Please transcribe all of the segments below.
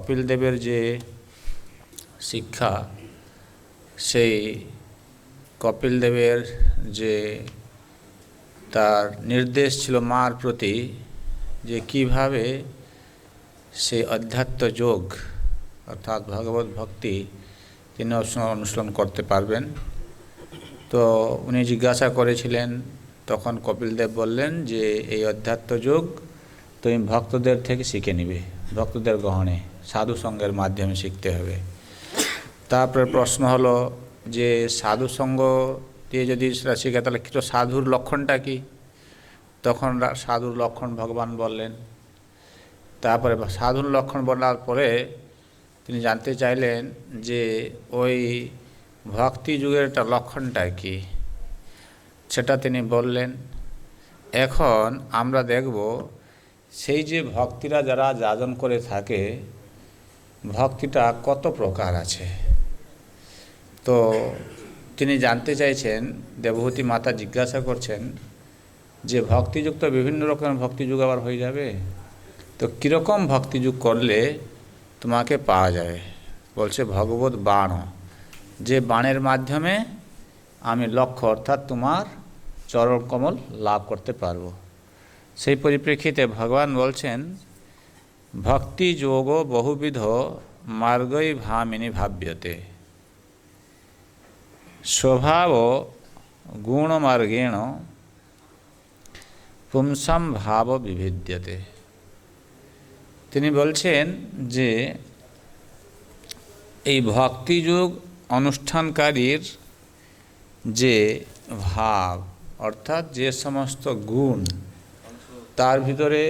কপিল দেবের যে শিক্ষা, সেই কপিল দেবের যে তার নির্দেশ ছিল মার প্রতি, যে কিভাবে সে অধ্যাত্ম যোগ অর্থাৎ ভগবত ভক্তি তিনি অনুশীলন করতে পারবেন। তো উনি জিজ্ঞাসা করেছিলেন, তখন কপিল দেব বললেন যে এই অধ্যাত্ম যোগ তুমি ভক্তদের থেকে শিখে নিবে, ভক্তদের গ্রহণে সাধু সঙ্গের মাধ্যমে শিখতে হবে। তারপরে প্রশ্ন হলো যে সাধু সঙ্গ দিয়ে যদি সেটা শিখে তাহলে কিছু সাধুর লক্ষণটা কি? তখন সাধুর লক্ষণ ভগবান বললেন। তারপরে সাধুর লক্ষণ বলার পরে তিনি জানতে চাইলেন যে ওই ভক্তি যুগের একটা লক্ষণটা কি, সেটা তিনি বললেন। এখন আমরা দেখব সেই যে ভক্তিরা যারা যাজন করে থাকে, ভক্তিটা কত প্রকার আছে। তো তিনি জানতে চাইছেন, দেবহূতি মাতা জিজ্ঞাসা করছেন যে ভক্তিযুগ তো বিভিন্ন রকমের ভক্তিযুগ আবার হয়ে যাবে, তো কীরকম ভক্তিযুগ করলে তোমাকে পাওয়া যাবে? বলছে ভগবত বাণ, যে বাণের মাধ্যমে আমি লক্ষ্য অর্থাৎ তোমার চরণ কমল লাভ করতে পারবো। সেই পরিপ্রেক্ষিতে ভগবান বলছেন ভক্তি যোগ বহুবিধ মার্গই ভামিনী ভাব্যতে স্বভাব গুণমার্গেণ পুংসাম ভাব বিভিদ্যতে। তিনি বলছেন যে এই ভক্তিযুগ অনুষ্ঠানকারীর যে ভাব অর্থাৎ যে সমস্ত গুণ, তার ভিতরে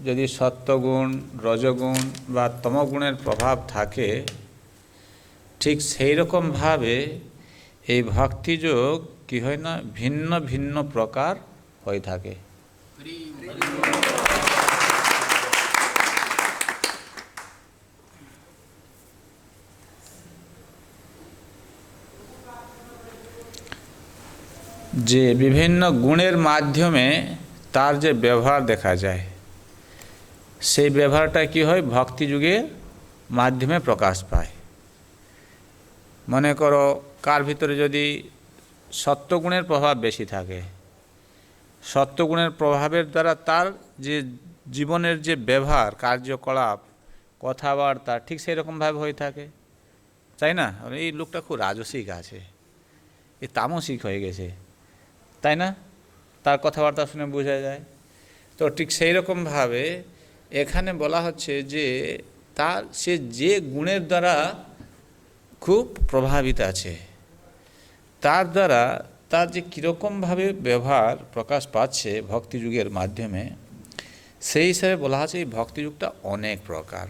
যদি সত্ত্বগুণ, রজগুণ বা তমগুণের প্রভাব থাকে, ঠিক সেই রকমভাবে এই ভক্তিযোগ কি হয় না, ভিন্ন ভিন্ন প্রকার হয়ে থাকে। যে বিভিন্ন গুণের মাধ্যমে তার যে ব্যবহার দেখা যায়, সেই ব্যবহারটা কি হয়, ভক্তিযুগের মাধ্যমে প্রকাশ পায়। মনে করো কার ভিতরে যদি সত্ত্বগুণের প্রভাব বেশি থাকে, সত্ত্বগুণের প্রভাবের দ্বারা তার যে জীবনের যে ব্যবহার, কার্যকলাপ, কথাবার্তা ঠিক সেই রকমভাবে হয়ে থাকে, তাই না? এই লোকটা খুব রাজসিক আছে, এই তামসিক হয়ে গেছে, তাই না? তার কথাবার্তা শুনে বোঝা যায়। তো ঠিক সেই রকমভাবে এখানে বলা হচ্ছে যে তার সে যে গুণের দ্বারা খুব প্রভাবিত আছে, তার দ্বারা তার যে কীরকমভাবে ব্যবহার প্রকাশ পাচ্ছে ভক্তিযুগের মাধ্যমে, সেই হিসাবে বলা হচ্ছে এই ভক্তিযুগটা অনেক প্রকার।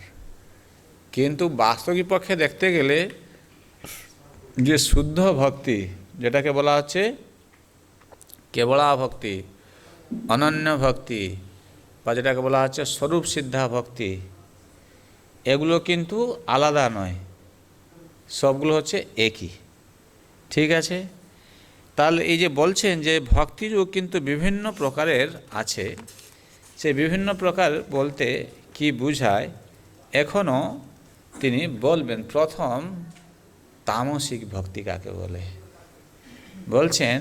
কিন্তু বাস্তবিক পক্ষে দেখতে গেলে যে শুদ্ধ ভক্তি, যেটাকে বলা হচ্ছে কেবলা ভক্তি, অনন্য ভক্তি, বা যেটাকে বলা হচ্ছে স্বরূপ সিদ্ধা ভক্তি, এগুলো কিন্তু আলাদা নয়, সবগুলো হচ্ছে একই। ঠিক আছে? তাহলে এই যে বলছেন যে ভক্তিযোগ কিন্তু বিভিন্ন প্রকারের আছে, সে বিভিন্ন প্রকার বলতে কি বুঝায় এখনও তিনি বলবেন। প্রথম তামসিক ভক্তি কাকে বলে? বলছেন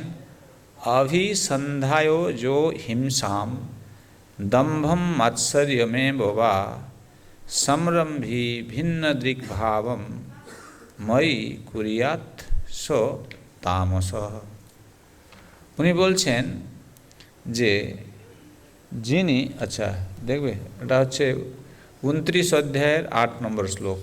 অভিসন্ধায় যো হিংসাম দম্ভম মাৎসর্যমে বোবা সমরম্ভী ভিন্ন দৃগ্ভাবম মই কুরিয়াত সো তামস। উনি বলছেন যে যিনি, আচ্ছা দেখবে এটা হচ্ছে 29 অধ্যায়ের 8 নম্বর শ্লোক।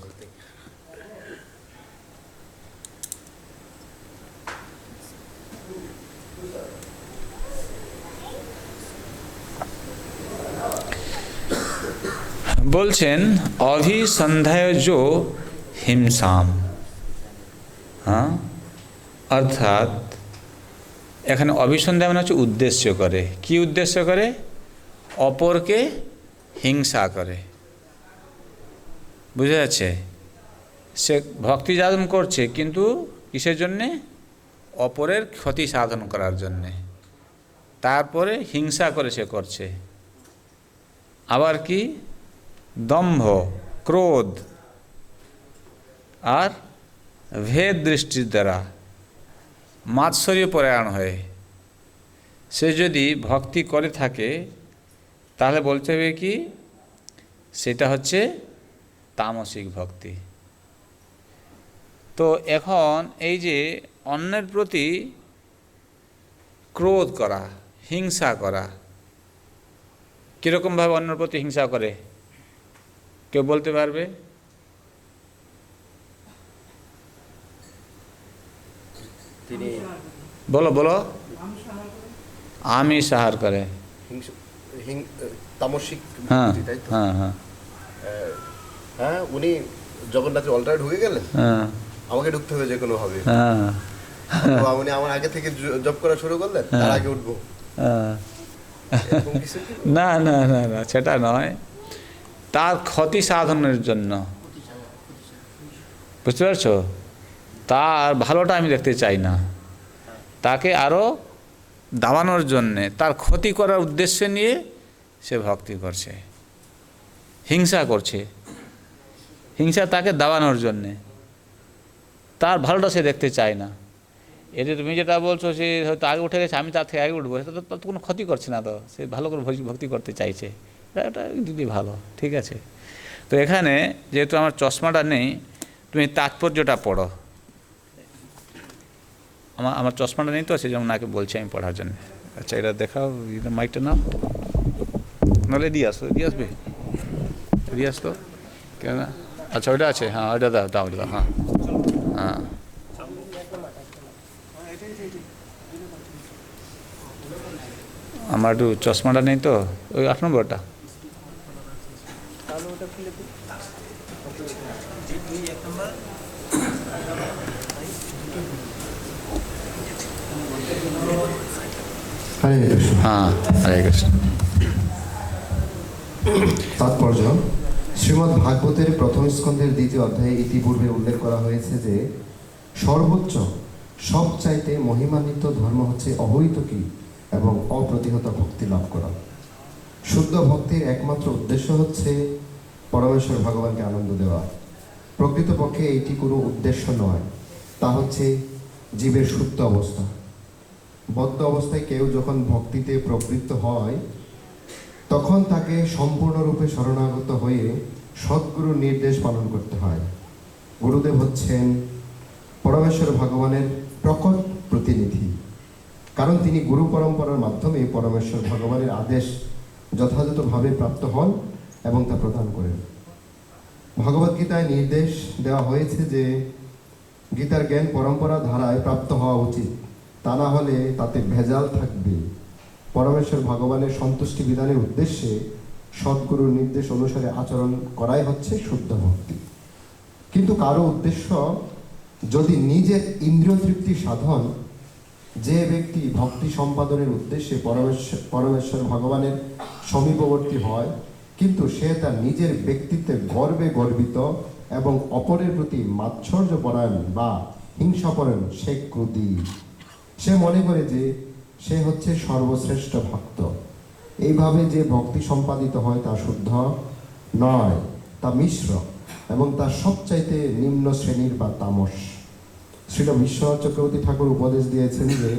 বলছেন অভিসন্ধায় যো হিংসাম, হ্যাঁ, অর্থাৎ এখানে অভিসন্ধায় মানে হচ্ছে উদ্দেশ্য করে। কি উদ্দেশ্য করে? অপরকে হিংসা করে। বুঝা যাচ্ছে? সে ভক্তি সাধন করছে কিন্তু কিসের জন্যে? অপরের ক্ষতি সাধন করার জন্যে। তারপরে হিংসা করে সে করছে। আবার কি? দম্ভ, ক্রোধ, আর ভেদ দৃষ্টির দ্বারা মাৎসর্য পরায়ণ হয়ে সে যদি ভক্তি করে থাকে তাহলে বলতে হবে কি সেটা হচ্ছে তামসিক ভক্তি। তো এখন এই যে অন্যের প্রতি ক্রোধ করা, হিংসা করা, কীরকমভাবে অন্যের প্রতি হিংসা করে কেউ বলতে পারবে? বলো বলো। আমি সাহার করে তামসিক। হ্যাঁ হ্যাঁ হ্যাঁ হ্যাঁ, উনি জগন্নাথের অলটারে ঢুকে গেলেন, হ্যাঁ আমাকে ঢুকতে হবে যে কোনো ভাবে। হ্যাঁ উনি আমার আগে থেকে জব করা শুরু করলেন, তার আগে উঠবো। এরকম কিছু কি? না না না না, সেটা নয়, তার ক্ষতি সাধনের জন্য, বুঝতে পারছো? তার ভালোটা আমি দেখতে চাই না, তাকে আরও দাবানোর জন্যে, তার ক্ষতি করার উদ্দেশ্য নিয়ে সে ভক্তি করছে, হিংসা করছে। হিংসা তাকে দাবানোর জন্যে, তার ভালোটা সে দেখতে চায় না। এতে তুমি যেটা বলছো সে হয়তো আগে উঠে গেছে, আমি তার থেকে আগে উঠবো, সেটা তো কোনো ক্ষতি করছে না, তো সে ভালো করে ভক্তি করতে চাইছে, এটা দিদি ভালো, ঠিক আছে। তো এখানে যেহেতু আমার চশমাটা নেই, তুমি তাৎপর্যটা পড়ো। আমার চশমাটা নেই তো, সেই জন্য ওনাকে বলছি আমি পড়ার জন্য। আচ্ছা, এটা দেখাও, মাইকটা নাও, নাহলে দিয়ে আসবে, দিয়ে আসতো কেন? আচ্ছা, ওইটা আছে, হ্যাঁ ওইটা দাও দাও দাও, হ্যাঁ হ্যাঁ। আমার একটু চশমাটা নেই তো, ওই 8 নম্বরটা। হ্যাঁ, হরে কৃষ্ণ। তাৎপর্য: শ্রীমদ্ ভাগবতের প্রথম স্কন্ধের 2য় অধ্যায়ে ইতিপূর্বে উল্লেখ করা হয়েছে যে সর্বোচ্চ সবচাইতে মহিমান্বিত ধর্ম হচ্ছে অহৈতুকী এবং অপ্রতিহত ভক্তি লাভ করা। শুদ্ধ ভক্তির একমাত্র উদ্দেশ্য হচ্ছে পরমেশ্বর ভগবানকে আনন্দ দেওয়া। প্রকৃতপক্ষে এটি কোনো উদ্দেশ্য নয়, তা হচ্ছে জীবের শুদ্ধ অবস্থা। বদ্ধ অবস্থায় কেউ যখন ভক্তিতে প্রবৃত্ত হয় তখন তাকে সম্পূর্ণরূপে শরণাগত হয়ে সদ্গুরুর নির্দেশ পালন করতে হয়। গুরুদেব হচ্ছেন পরমেশ্বর ভগবানের প্রকট প্রতিনিধি, কারণ তিনি গুরু পরম্পরার মাধ্যমে পরমেশ্বর ভগবানের আদেশ যথাযথভাবে প্রাপ্ত হন এবং তা প্রদান করেন। ভগবদ্গীতায় নির্দেশ দেওয়া হয়েছে যে গীতার জ্ঞান পরম্পরা ধারায় প্রাপ্ত হওয়া উচিত, তা না হলে তাতে ভেজাল থাকবে। পরমেশ্বর ভগবানের সন্তুষ্টি বিধানের উদ্দেশ্যে সদ্গুরুর নির্দেশ অনুসারে আচরণ করাই হচ্ছে শুদ্ধ ভক্তি। কিন্তু কারো উদ্দেশ্য যদি নিজের ইন্দ্রিয় তৃপ্তি সাধন, যে ব্যক্তি ভক্তি সম্পাদনের উদ্দেশ্যে পরমেশ্বর ভগবানের সমীপবর্তী হয় কিন্তু সে তার নিজের ব্যক্তিত্বে গর্বে গর্বিত এবং অপরের প্রতি মাৎসর্যপরায়ণ বা হিংসাপরায়ণ, সে ক্রোধী। সে মনে করে যে সে হচ্ছে সর্বশ্রেষ্ঠ ভক্ত। এইভাবে যে ভক্তি সম্পাদিত হয় তা শুদ্ধ নয়, তা মিশ্র এবং তা সবচাইতে নিম্ন শ্রেণীর বা তামস। শ্রীল বিশ্বনাথ চক্রবর্তী ঠাকুর উপদেশ দিয়েছেন যে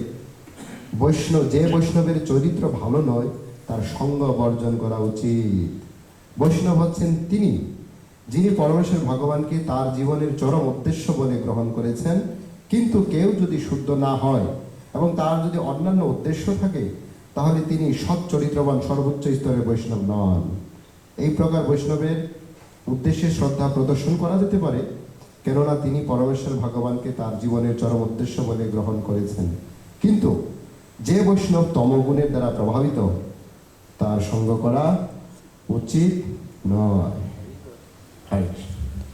বৈষ্ণবের চরিত্র ভালো নয় তার সঙ্গ বর্জন করা উচিত। বৈষ্ণব হচ্ছেন তিনি যিনি পরমেশ্বর ভগবানকে তার জীবনের চরম উদ্দেশ্য বলে গ্রহণ করেছেন। কিন্তু কেউ যদি শুদ্ধ না হয় এবং তার যদি অন্যান্য উদ্দেশ্য থাকে তাহলে তিনি সৎ চরিত্রবান সর্বোচ্চ স্তরের বৈষ্ণব নন। এই প্রকার বৈষ্ণবের উদ্দেশ্যে শ্রদ্ধা প্রদর্শন করা যেতে পারে, কেননা তিনি পরমেশ্বর ভগবানকে তার জীবনের চরম উদ্দেশ্য বলে গ্রহণ করেছেন। কিন্তু যে বৈষ্ণব তমগুণের দ্বারা প্রভাবিত, তার সঙ্গ করা উচিত নয়।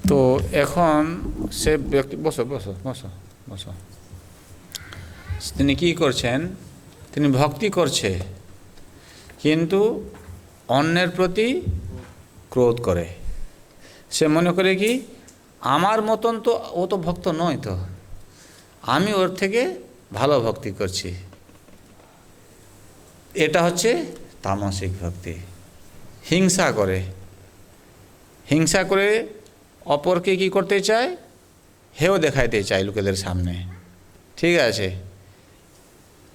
তো এখন সে ব্যক্তি, বসো বসো বসো বসো, তিনি কি করছেন? তিনি ভক্তি করছে কিন্তু অন্যের প্রতি ক্রোধ করে। সে মনে করে কি আমার মতন তো ও তো ভক্ত নয়, তো আমি ওর থেকে ভালো ভক্তি করছি। এটা হচ্ছে তামসিক ভক্তি। হিংসা করে, হিংসা করে অপরকে কি করতে চায়? হেও দেখাইতে চায় লোকেদের সামনে, ঠিক আছে।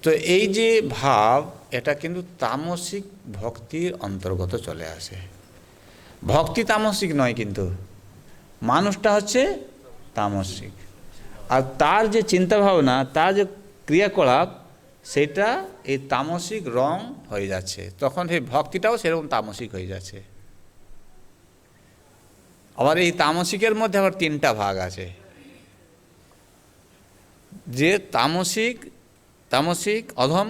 তো এই যে ভাব, এটা কিন্তু তামসিক ভক্তির অন্তর্গত চলে আসে। ভক্তি তামসিক নয়, কিন্তু মানুষটা হচ্ছে তামসিক, আর তার যে চিন্তাভাবনা, তার যে ক্রিয়াকলাপ, সেটা এই তামসিক রং হয়ে যাচ্ছে, তখন সেই ভক্তিটাও সেরকম তামসিক হয়ে যাচ্ছে। আবার এই তামসিকের মধ্যে আবার তিনটা ভাগ আছে, যে তামসিক, তামসিক অধম,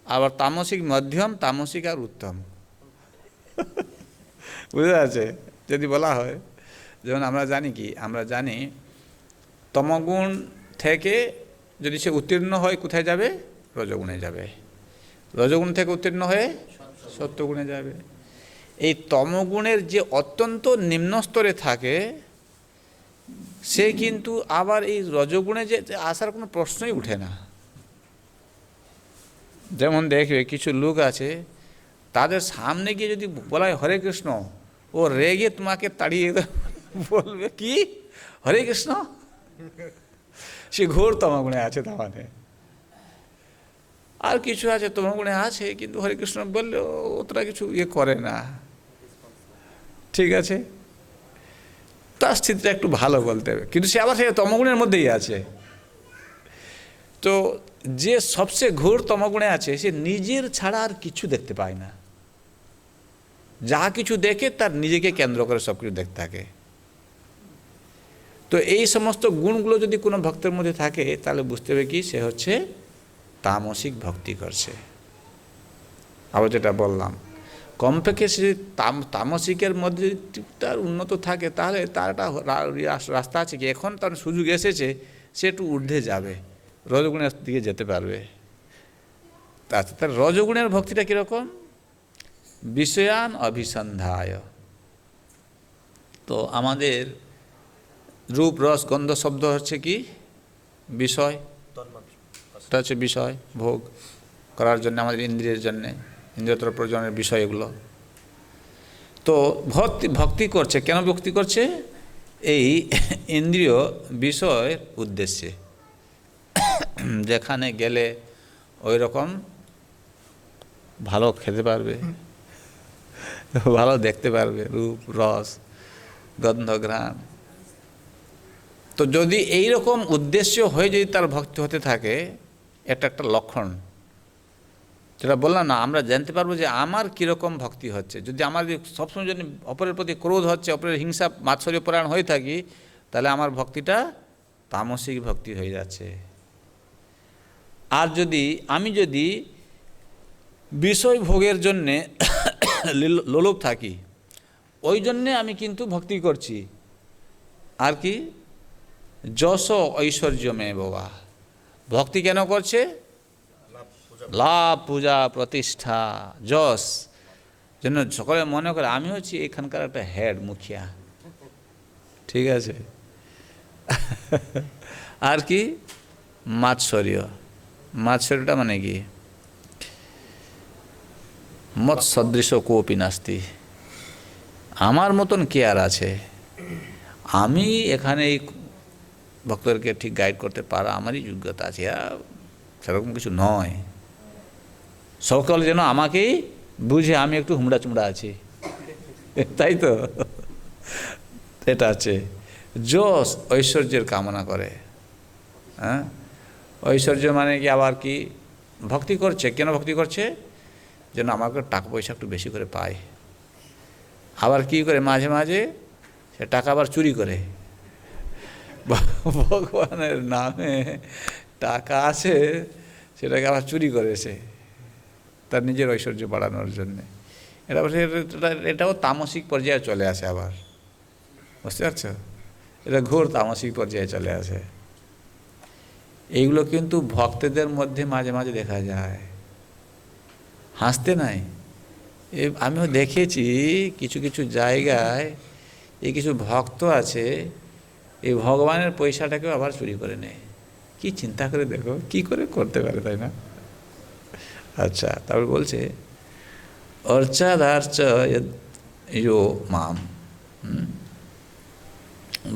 আবার তামসিক মধ্যম, তামসিক আর উত্তম। বুঝতে আছে? যদি বলা হয়, যেমন আমরা জানি কি, আমরা জানি তমগুণ থেকে যদি সে উত্তীর্ণ হয় কোথায় যাবে? রজগুণে যাবে। রজগুণ থেকে উত্তীর্ণ হয়ে সত্যগুণে যাবে। এই তমগুণের যে অত্যন্ত নিম্ন স্তরে থাকে, সে কিন্তু আবার এই রজগুণে যে আসার কোনো প্রশ্নই উঠে না। যেমন দেখবে কিছু লোক আছে, তাদের সামনে গিয়ে যদি বলা হয় হরে কৃষ্ণ, ও রেগে তোমাকে তাড়িয়ে বলবে কি হরে কৃষ্ণ। সে ঘোর তমগুণে আছে। তার মানে আর কিছু আছে তমগুণে আছে, কিন্তু হরে কৃষ্ণ বললে অতটা কিছু ইয়ে করে না, ঠিক আছে। তার স্থিতিটা একটু ভালো বলতে হবে, কিন্তু সে আবার সে তমগুণের মধ্যেই আছে। তো যে সবচেয়ে ঘোর তমগুণে আছে, সে নিজের ছাড়া আর কিছু দেখতে পায় না। যা কিছু দেখে তার নিজেকে কেন্দ্র করে সব কিছু দেখতে থাকে। তো এই সমস্ত গুণগুলো যদি কোনো ভক্তের মধ্যে থাকে, তাহলে বুঝতে হবে কি সে হচ্ছে তামসিক ভক্তি করছে। আবার যেটা বললাম, কমপক্ষে সে তামসিকের মধ্যে তার উন্নত থাকে, তাহলে তার একটা রাস্তা আছে কি, এখন তার সুযোগ এসেছে, সে একটু ঊর্ধ্বে যাবে, রজগুণের দিকে যেতে পারবে। তার রজগুণের ভক্তিটা কীরকম? বিষয়ান অভিসন্ধায়। তো আমাদের রূপ রস গন্ধ শব্দ হচ্ছে কি? বিষয়। এটা হচ্ছে বিষয়, ভোগ করার জন্য আমাদের ইন্দ্রিয়ের জন্যে, ইন্দ্রিয়তর প্রয়োজনের বিষয় এগুলো। তো ভক্তি করছে কেন? ভক্তি করছে এই ইন্দ্রিয় বিষয়ের উদ্দেশ্যে। যেখানে গেলে ওই রকম ভালো খেতে পারবে, ভালো দেখতে পারবে, রূপ রস গন্ধ ঘ্রাণ। তো যদি এই রকম উদ্দেশ্য হয়ে যদি তার ভক্তি হতে থাকে, এটা একটা লক্ষণ। যেটা বললাম না, আমরা জানতে পারবো যে আমার কীরকম ভক্তি হচ্ছে। যদি আমার সবসময় যদি অপরের প্রতি ক্রোধ হচ্ছে, অপরের হিংসা মাৎসর্য পরায়ণ হয়ে থাকি, তাহলে আমার ভক্তিটা তামসিক ভক্তি হয়ে যাচ্ছে। আর আমি যদি বিষয় ভোগের জন্যে লোলুপ থাকি, ওই জন্যে আমি কিন্তু ভক্তি করছি। আর কি? যশ ঐশ্বর্যমে বাবা, ভক্তি কেন করছে? লাভ, পূজা, প্রতিষ্ঠা, যশ, যেন সকলে মনে করে আমি হচ্ছি এখানকার একটা হেড, মুখিয়া, ঠিক আছে। আর কি? মাৎসর্য। মাৎসর্যটা মানে কি? মৎ সদৃশ কোপি নাস্তি, আমার মতন কে আর আছে, আমি এখানে এই ভক্তদেরকে ঠিক গাইড করতে পারা আমারই যোগ্যতা আছে, সেরকম কিছু নয়। সকলে যেন আমাকেই বুঝে আমি একটু হুমড়া চুমড়া আছি, তাই তো। এটা আছে যশ, ঐশ্বর্যের কামনা করে। হ্যাঁ, ঐশ্বর্য মানে কি? আবার কি ভক্তি করছে? কেন ভক্তি করছে? যেন আমাকে টাকা পয়সা একটু বেশি করে পায়। আবার কি করে? মাঝে মাঝে সে টাকা আবার চুরি করে। ভগবানের নামে টাকা আছে, সেটাকে আবার চুরি করেছে তার নিজের ঐশ্বর্য বাড়ানোর জন্যে। এটাও তামসিক পর্যায়ে চলে আসে আবার, বুঝতে পারছো? এটা ঘোর তামসিক পর্যায়ে চলে আসে। এইগুলো কিন্তু ভক্তদের মধ্যে মাঝে মাঝে দেখা যায়। হাসতে নাই, আমিও দেখেছি কিছু কিছু জায়গায় এই কিছু ভক্ত আছে, এই ভগবানের পয়সাটাকেও আবার চুরি করে নেয়। কি চিন্তা করে দেখো, কি করে করতে পারে, তাই না? আচ্ছা, তারপর বলছে অর্চাদার্চ ইয়ো মাম,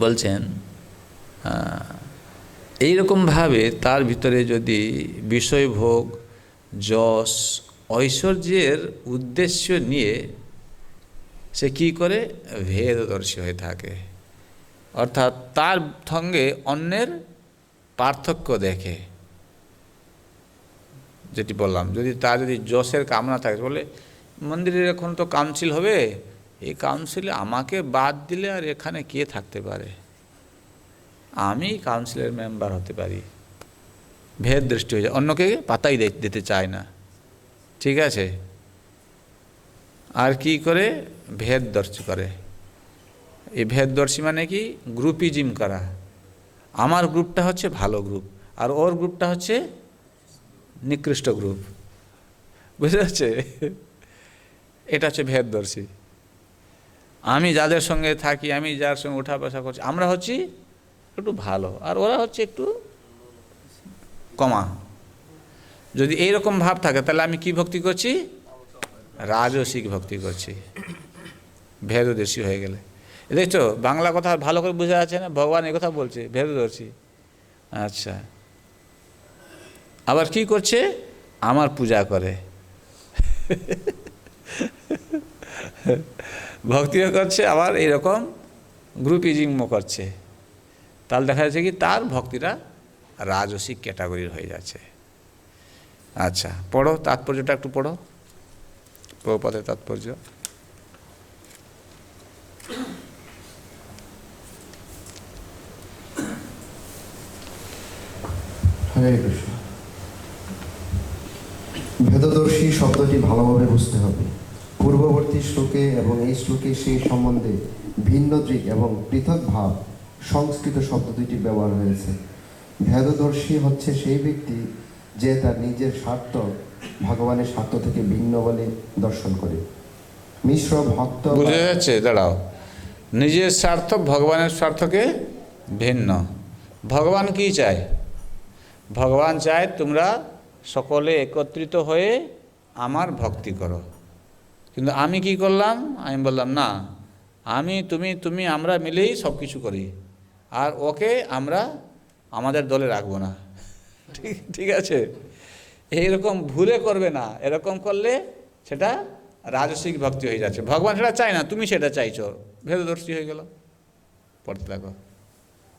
বলছেন এইরকমভাবে তার ভিতরে যদি বিষয়ভোগ, যশ, ঐশ্বর্যের উদ্দেশ্য নিয়ে সে কী করে, ভেদদর্শী হয়ে থাকে, অর্থাৎ তার সঙ্গে অন্যের পার্থক্য দেখে। যেটি বললাম, যদি তার যদি যশের কামনা থাকে, বলে মন্দিরের এখন তো কাউন্সিল হবে, এই কাউন্সিলে আমাকে বাদ দিলে আর এখানে কে থাকতে পারে, আমি কাউন্সিলের মেম্বার হতে পারি। ভেদ দৃষ্টি হয়ে যায়, অন্যকে পাতাই দিতে চায় না। ঠিক আছে, আর কি করে, ভেদদর্শী করে। এই ভেদদর্শী মানে কি, গ্রুপিজম করা। আমার গ্রুপটা হচ্ছে ভালো গ্রুপ, আর ওর গ্রুপটা হচ্ছে নিকৃষ্ট গ্রুপ। বুঝতে পারছে? এটা হচ্ছে ভেদদর্শী। আমি যাদের সঙ্গে থাকি, আমি যার সঙ্গে ওঠা বসা করছি, আমরা হচ্ছি একটু ভালো, আর ওরা হচ্ছে একটু কমা। যদি এইরকম ভাব থাকে, তাহলে আমি কি ভক্তি করছি, রাজসিক ভক্তি করছি, ভেদদর্শী হয়ে গেলে। দেখছো বাংলা কথা ভালো করে বোঝা যাচ্ছে না, ভগবান এই কথা বলছে, ভেদদর্শী। আচ্ছা, আবার কি করছে, আমার পূজা করে, ভক্তিও করছে, আবার এরকম গ্রুপিজমও করছে। তাহলে দেখা যাচ্ছে কি, তার ভক্তিটা রাজসিক ক্যাটাগরির হয়ে যাচ্ছে। আচ্ছা, পড়ো, তাৎপর্যটা একটু পড়ো, প্রভুপাদের তাৎপর্য। হরে কৃষ্ণ। ভেদদর্শী শব্দটি ভালোভাবে বুঝতে হবে। পূর্ববর্তী শ্লোকে এবং এই শ্লোকে সেই সম্বন্ধে ভিন্ন দিক এবং পৃথক ভাব সংস্কৃত শব্দ দুইটি ব্যবহার হয়েছে। ভেদদর্শী হচ্ছে সেই ব্যক্তি যে তার নিজের স্বার্থ ভগবানের স্বার্থ থেকে ভিন্ন বলে দর্শন করে। মিশ্র ভক্ত, বুঝে যাচ্ছে? দাঁড়াও, নিজের স্বার্থ ভগবানের স্বার্থকে ভিন্ন। ভগবান কি চায়? ভগবান চায় তোমরা সকলে একত্রিত হয়ে আমার ভক্তি করো। কিন্তু আমি কি করলাম? আমি বললাম না, আমি তুমি আমরা মিলেই সব কিছু করি, আর ওকে আমরা আমাদের দলে রাখবো না। ঠিক আছে? এইরকম ভুলে করবে না। এরকম করলে সেটা রাজসিক ভক্তি হয়ে যাচ্ছে। ভগবান সেটা চায় না, তুমি সেটা চাইছো, ভেদদর্শী হয়ে গেল। পড়তে থাকো।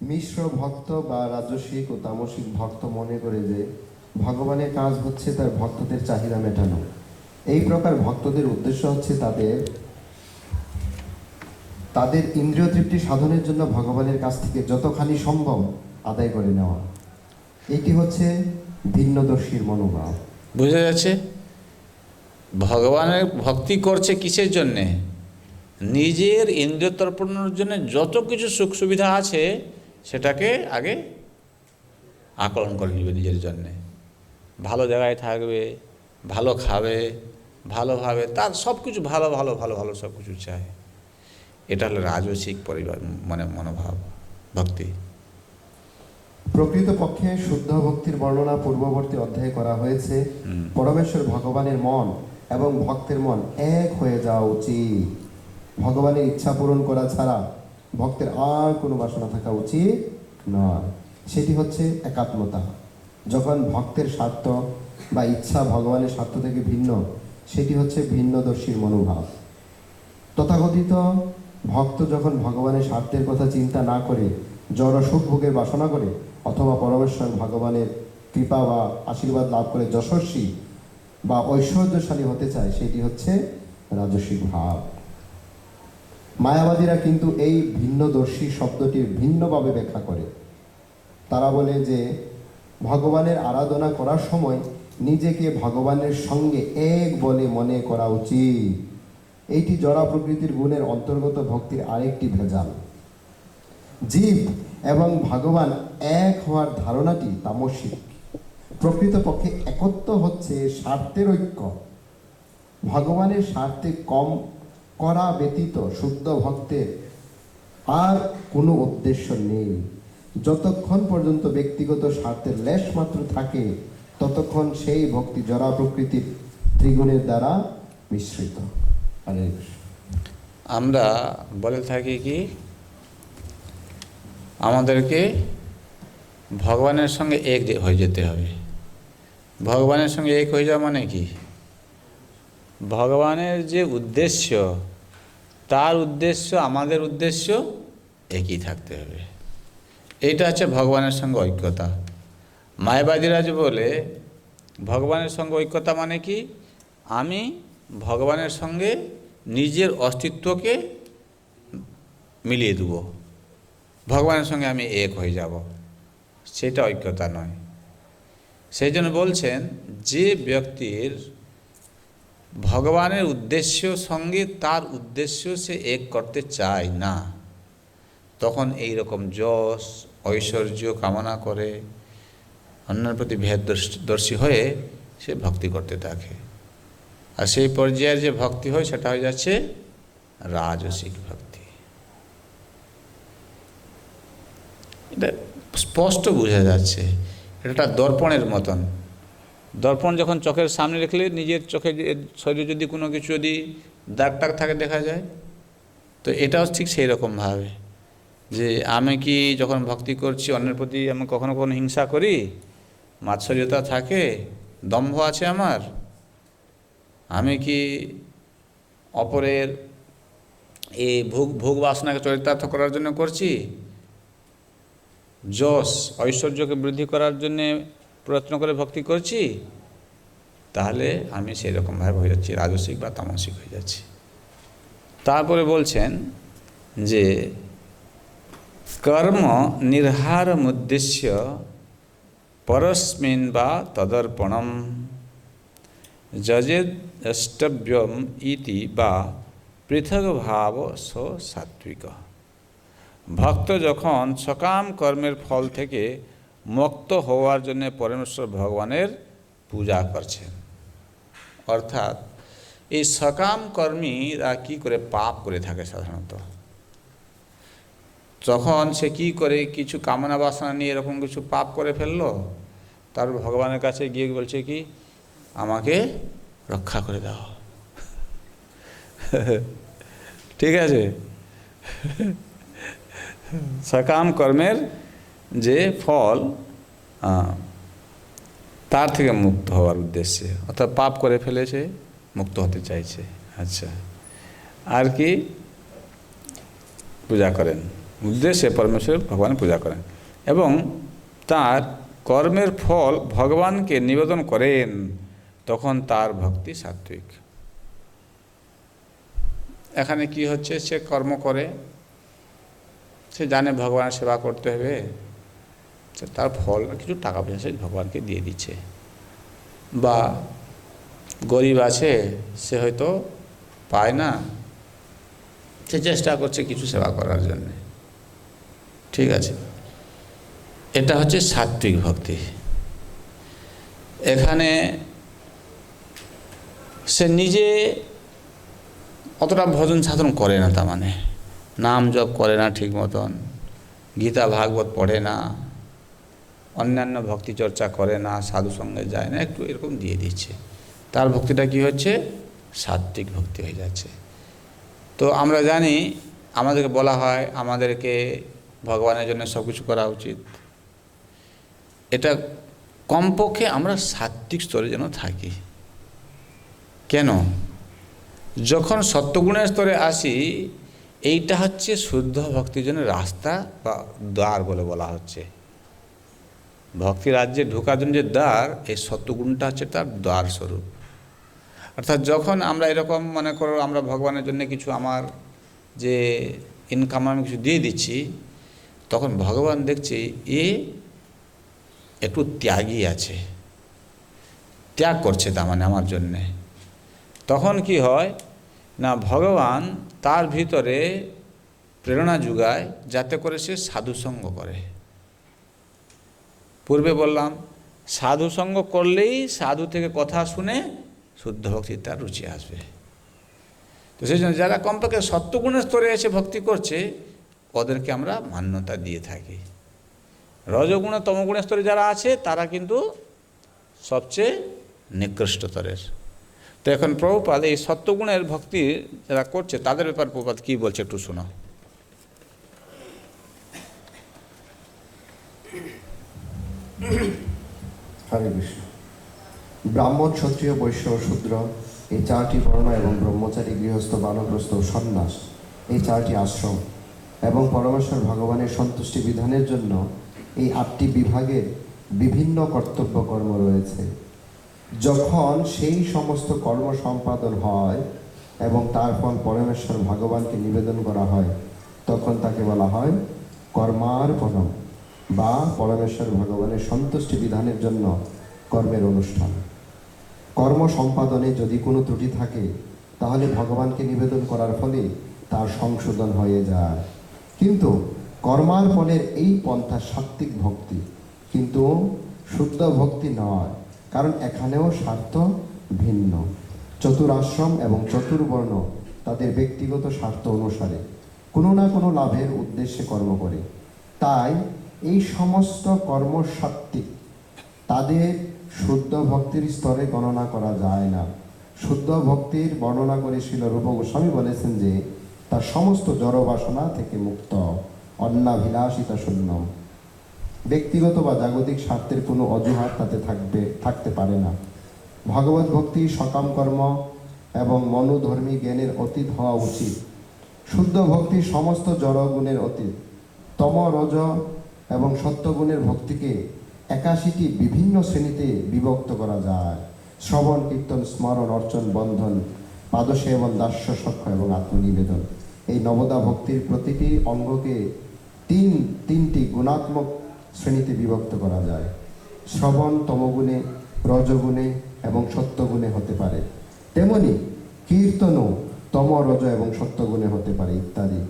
মিশ্র ভক্ত বা রাজসিক ও তামসিক ভক্ত মনে করে যে ভগবানের কাজ হচ্ছে তার ভক্তদের চাহিদা মেটানো। এই প্রকার ভক্তদের উদ্দেশ্য হচ্ছে তাদের ইন্দ্রিয় তৃপ্তি সাধনের জন্য ভগবানের কাছ থেকে যতখানি সম্ভব আদায় করে নেওয়া। এটি হচ্ছে ভিন্নদর্শীর মনোভাব। বুঝা যাচ্ছে? ভগবানের ভক্তি করছে কিসের জন্যে? নিজের ইন্দ্রিয় তর্পণের জন্য যত কিছু সুখ সুবিধা আছে সেটাকে আগে আকলন করে নেবে নিজের জন্যে। ভালো জায়গায় থাকবে, ভালো খাবে, ভালোভাবে, তার সব কিছু ভালো ভালো ভালো ভালো সব কিছু চায়। এটা হলো রাজসিক পরিবার মানে মনোভাব, ভক্তি। প্রকৃতপক্ষে শুদ্ধ ভক্তির বর্ণনা পূর্ববর্তী অধ্যায়ে করা হয়েছে। পরমেশ্বর ভগবানের মন এবং ভক্তের মন এক হয়ে যাওয়া উচিত। ভগবানের ইচ্ছা পূরণ করা ছাড়া ভক্তের আর কোনো বাসনা থাকা উচিত নয়। সেটি হচ্ছে একাত্মতা। যখন ভক্তের স্বার্থ বা ইচ্ছা ভগবানের স্বার্থ থেকে ভিন্ন, সেটি হচ্ছে ভিন্নদর্শীর মনোভাব। তথাকথিত ভক্ত যখন ভগবানের স্বার্থের কথা চিন্তা না করে জড় সুখ ভোগের বাসনা করে, অথবা পরমেশ্বর ভগবানের কৃপা বা আশীর্বাদ লাভ করে যশস্বী বা ঐশ্বর্যশালী হতে চায়, সেটি হচ্ছে রাজসিক ভাব। মায়াবাদীরা কিন্তু এই ভিন্নদর্শী শব্দটির ভিন্নভাবে ব্যাখ্যা করে। তারা বলে যে ভগবানের আরাধনা করার সময় নিজেকে ভগবানের সঙ্গে এক বলে মনে করা উচিত। এইটি জড়া প্রকৃতির গুণের অন্তর্গত ভক্তির আরেকটি ভেজাল। জীব এবং ভগবান এক হওয়ার ধারণাটি তামসিক। প্রকৃতপক্ষে একত্ব হচ্ছে স্বার্থের ঐক্য। ভগবানের স্বার্থে কম করা ব্যতীত শুদ্ধ ভক্তের আর কোনো উদ্দেশ্য নেই। যতক্ষণ পর্যন্ত ব্যক্তিগত স্বার্থের লেশ মাত্র থাকে, ততক্ষণ সেই ভক্তি জড়া প্রকৃতির ত্রিগুণের দ্বারা মিশ্রিত। আমরা বলে থাকি কি, আমাদেরকে ভগবানের সঙ্গে এক হয়ে যেতে হবে। ভগবানের সঙ্গে এক হয়ে যাওয়া মানে কি? ভগবানের যে উদ্দেশ্য, তার উদ্দেশ্য আমাদের উদ্দেশ্য একই থাকতে হবে। এইটা হচ্ছে ভগবানের সঙ্গে ঐক্যতা। মায়াবাদীরা যে বলে ভগবানের সঙ্গে ঐক্যতা মানে কি, আমি ভগবানের সঙ্গে নিজের অস্তিত্বকে মিলিয়ে দেব, ভগবানের সঙ্গে আমি এক হয়ে যাব, সেটা ঐক্যতা নয়। সেই জন্য বলছেন যে ব্যক্তির ভগবানের উদ্দেশ্য সঙ্গে তার উদ্দেশ্য সে এক করতে চায় না, তখন এই রকম যশ ঐশ্বর্য কামনা করে অন্যের প্রতি ভেদদর্শী হয়ে সে ভক্তি করতে থাকে। আর সেই পর্যায়ের যে ভক্তি হয় সেটা হয়ে যাচ্ছে রাজসিক ভক্তি। এটা স্পষ্ট বোঝা যাচ্ছে। এটা দর্পণের মতন। দর্পণ যখন চোখের সামনে রাখলে নিজের চোখে শরীরে যদি কোনো কিছু যদি দাগ টাগ থাকে দেখা যায়, তো এটাও ঠিক সেই রকমভাবে যে আমি কি যখন ভক্তি করছি অন্যের প্রতি আমি কখনো কখনো হিংসা করি, মাৎসর্যতা থাকে, দম্ভ আছে আমার, আমি কি অপরের এই ভোগ বাসনাকে চরিতার্থ করার জন্য করছি, যশ ঐশ্বর্যকে বৃদ্ধি করার জন্যে প্রয়ত্ন করে ভক্তি করছি, তাহলে আমি সেই রকমভাবে হয়ে যাচ্ছি রাজসিক বা তামসিক হয়ে যাচ্ছি। তারপরে বলছেন যে কর্ম নির্হারমুদ্দেশ্য পরস্মিন বা তদর্পণম যজেষ্টব্যম ইতি বা পৃথক ভাব সো সাত্বিক। ভক্ত যখন সকাম কর্মের ফল থেকে মুক্ত হওয়ার জন্য পরমেশ্বর ভগবানের পূজা করছেন, অর্থাৎ এই সকাম কর্মীরা কি করে পাপ করে থাকে সাধারণত, যখন সে কি করে কিছু কামনা বাসনা নিয়ে এরকম কিছু পাপ করে ফেললো, তার ভগবানের কাছে গিয়ে বলছে কি আমাকে রক্ষা করে দাও। ঠিক আছে, সকাম কর্মের যে ফল তার থেকে মুক্ত হওয়ার উদ্দেশ্যে, অর্থাৎ পাপ করে ফেলেছে মুক্ত হতে চাইছে। আচ্ছা, আর কি পূজা করেন, উদ্দেশ্যে পরমেশ্বর ভগবানের পূজা করেন এবং তার কর্মের ফল ভগবানকে নিবেদন করেন, তখন তার ভক্তি সাত্বিক। এখানে কি হচ্ছে, সে কর্ম করে, সে জানে ভগবানের সেবা করতে হবে, তার ফল কিছু টাকা পয়সা সে ভগবানকে দিয়ে দিচ্ছে, বা গরিব আছে সে হয়তো পায় না, সে চেষ্টা করছে কিছু সেবা করার জন্যে। ঠিক আছে, এটা হচ্ছে সাত্বিক ভক্তি। এখানে সে নিজে অতটা ভজন সাধন করে না, তার মানে নাম জপ করে না ঠিক মতন, গীতা ভাগবত পড়ে না, অন্যান্য ভক্তি চর্চা করে না, সাধু সঙ্গে যায় না, একটু এরকম দিয়ে দিচ্ছে, তার ভক্তিটা কি হচ্ছে সাত্বিক ভক্তি হয়ে যাচ্ছে। তো আমরা জানি আমাদেরকে বলা হয় আমাদেরকে ভগবানের জন্য সব কিছু করা উচিত, এটা কমপক্ষে আমরা সাত্বিক স্তরে যেন থাকি। কেন? যখন সত্যগুণের স্তরে আসি, এইটা হচ্ছে শুদ্ধ ভক্তির জন্য রাস্তা বা দ্বার বলে বলা হচ্ছে। ভক্তি রাজ্যে ঢোকার জন্য যে দ্বার, এই সত্যগুণটা হচ্ছে তার দ্বার স্বরূপ। অর্থাৎ যখন আমরা এরকম মনে করো আমরা ভগবানের জন্য কিছু আমার যে ইনকাম আমি কিছু দিয়ে দিচ্ছি, তখন ভগবান দেখছে এ একটু ত্যাগী আছে, ত্যাগ করছে তার মানে আমার জন্যে। তখন কি হয় না, ভগবান তার ভিতরে প্রেরণা যোগায় যাতে করে সে সাধুসঙ্গ করে। পূর্বে বললাম সাধুসঙ্গ করলেই সাধু থেকে কথা শুনে শুদ্ধ ভক্তির তার রুচি আসবে। তো সেই জন্য যারা কমপক্ষে সত্যগুণের স্তরে এসে ভক্তি করছে ওদেরকে আমরা মান্যতা দিয়ে থাকি। রজগুণ তমগুণের স্তরে যারা আছে তারা কিন্তু সবচেয়ে নিকৃষ্ট স্তরের। তো এখন প্রভুপাদ এই সত্যগুণের ভক্তি যারা করছে তাদের ব্যাপার প্রভুপাদ কী বলছে একটু শোনো। হরে কৃষ্ণ। ব্রাহ্মণ, ক্ষত্রিয়, বৈশ্য ও শূদ্র এই চারটি বর্ণ এবং ব্রহ্মচারী, গৃহস্থ, বানপ্রস্থ ও সন্ন্যাস এই চারটি আশ্রম এবং পরমেশ্বর ভগবানের সন্তুষ্টি বিধানের জন্য এই 8টি বিভাগের বিভিন্ন কর্তব্য কর্ম রয়েছে। যখন সেই সমস্ত কর্ম সম্পাদন হয় এবং তার ফল পরমেশ্বর ভগবানকে নিবেদন করা হয়, তখন তাকে বলা হয় কর্মার্পণম বা পরমেশ্বর ভগবানের সন্তুষ্টি বিধানের জন্য কর্মের অনুষ্ঠান। কর্ম সম্পাদনে যদি কোনো ত্রুটি থাকে তাহলে ভগবানকে নিবেদন করার ফলে তার সংশোধন হয়ে যায়। কিন্তু কর্মার্পণের এই পন্থা সাত্ত্বিক ভক্তি, কিন্তু শুদ্ধ ভক্তি নয়, কারণ এখানেও স্বার্থ ভিন্ন। চতুরাশ্রম এবং চতুর্বর্ণ তাদের ব্যক্তিগত স্বার্থ অনুসারে কোনো না কোনো লাভের উদ্দেশ্যে কর্ম করে, তাই এই সমস্ত কর্ম সাত্ত্বিক। তাদের শুদ্ধ ভক্তির স্তরে গণনা করা যায় না। শুদ্ধ ভক্তির বর্ণনা করে শ্রীল রূপ গোস্বামী বলেছেন যে তার সমস্ত জড় বাসনা থেকে মুক্ত, অন্নাভিলাষিতা শূন্য। ব্যক্তিগত বা জাগতিক স্বার্থের কোনো অজুহাত তাতে থাকতে পারে না। ভগবত ভক্তি সকাম কর্ম এবং মনোধর্মী জ্ঞানের অতীত হওয়া উচিত। শুদ্ধ ভক্তি সমস্ত জড় গুণের অতীত। তম, রজ এবং সত্যগুণের ভক্তিকে 81টি বিভিন্ন শ্রেণীতে বিভক্ত করা যায়: শ্রবণ, কীর্তন, স্মরণ, অর্চন, বন্ধন, পাদসেবন, দাস্য, সখ্য এবং আত্মনিবেদন। এই নবদা ভক্তির প্রতিটি অঙ্গকে তিনটি গুণাত্মক শ্রেণীতে বিভক্ত করা যায়। শ্রবণ তমগুণে, রজগুণে এবং সত্যগুণে হতে পারে, তেমনি কীর্তনও তম, রজ এবং সত্যগুণে হতে পারে ইত্যাদি।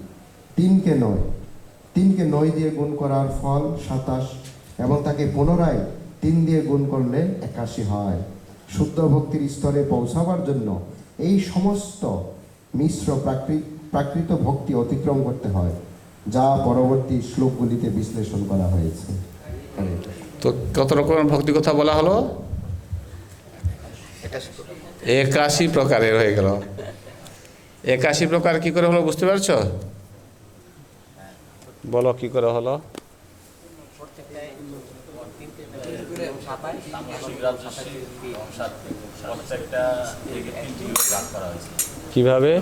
তিনকে 9 দিয়ে গুণ করার ফল 27 এবং তাকে পুনরায় 3 দিয়ে গুণ করলে 81 হয়। শুদ্ধ ভক্তির স্তরে পৌঁছাবার জন্য এই সমস্ত মিশ্র প্রাকৃত ভক্তি অতিক্রম করতে হয়, যা পরবর্তী শ্লোকগুলিতে বিশ্লেষণ করা হয়েছে। তো কত রকমের ভক্তি কথা বলা হলো? 81 প্রকারের হয়ে গেল। 81 প্রকার কি করে হলো বুঝতে পারছো? বলো কি করে হলো? কিভাবে?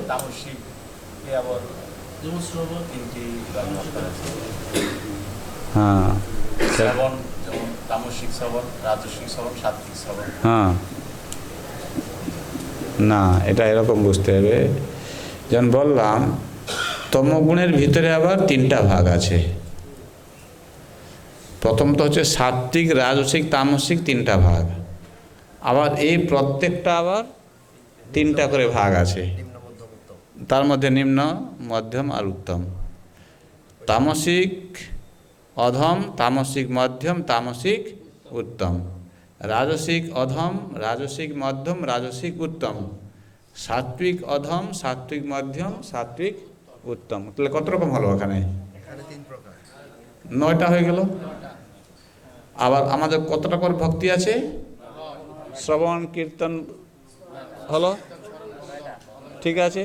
হ্যাঁ, হ্যাঁ, না, এটা এরকম বুঝতে হবে। যেমন বললাম, তমগুণের ভিতরে আবার 3টা ভাগ আছে। প্রথমত হচ্ছে সাত্ত্বিক, রাজসিক, তামসিক 3টা ভাগ। আবার এই প্রত্যেকটা আবার 3টা করে ভাগ আছে। তার মধ্যে নিম্ন, মধ্যম আর উত্তম। তামসিক অধম, তামসিক মধ্যম, তামসিক উত্তম। রাজসিক অধম, রাজসিক মধ্যম, রাজসিক উত্তম। সাত্ত্বিক অধম, সাত্ত্বিক মধ্যম, সাত্ত্বিক উত্তম। তাহলে কত রকম হলো এখানে? 9টা হয়ে গেল। আবার আমাদের কতটা করে ভক্তি আছে? শ্রবণ, কীর্তন হলো, ঠিক আছে।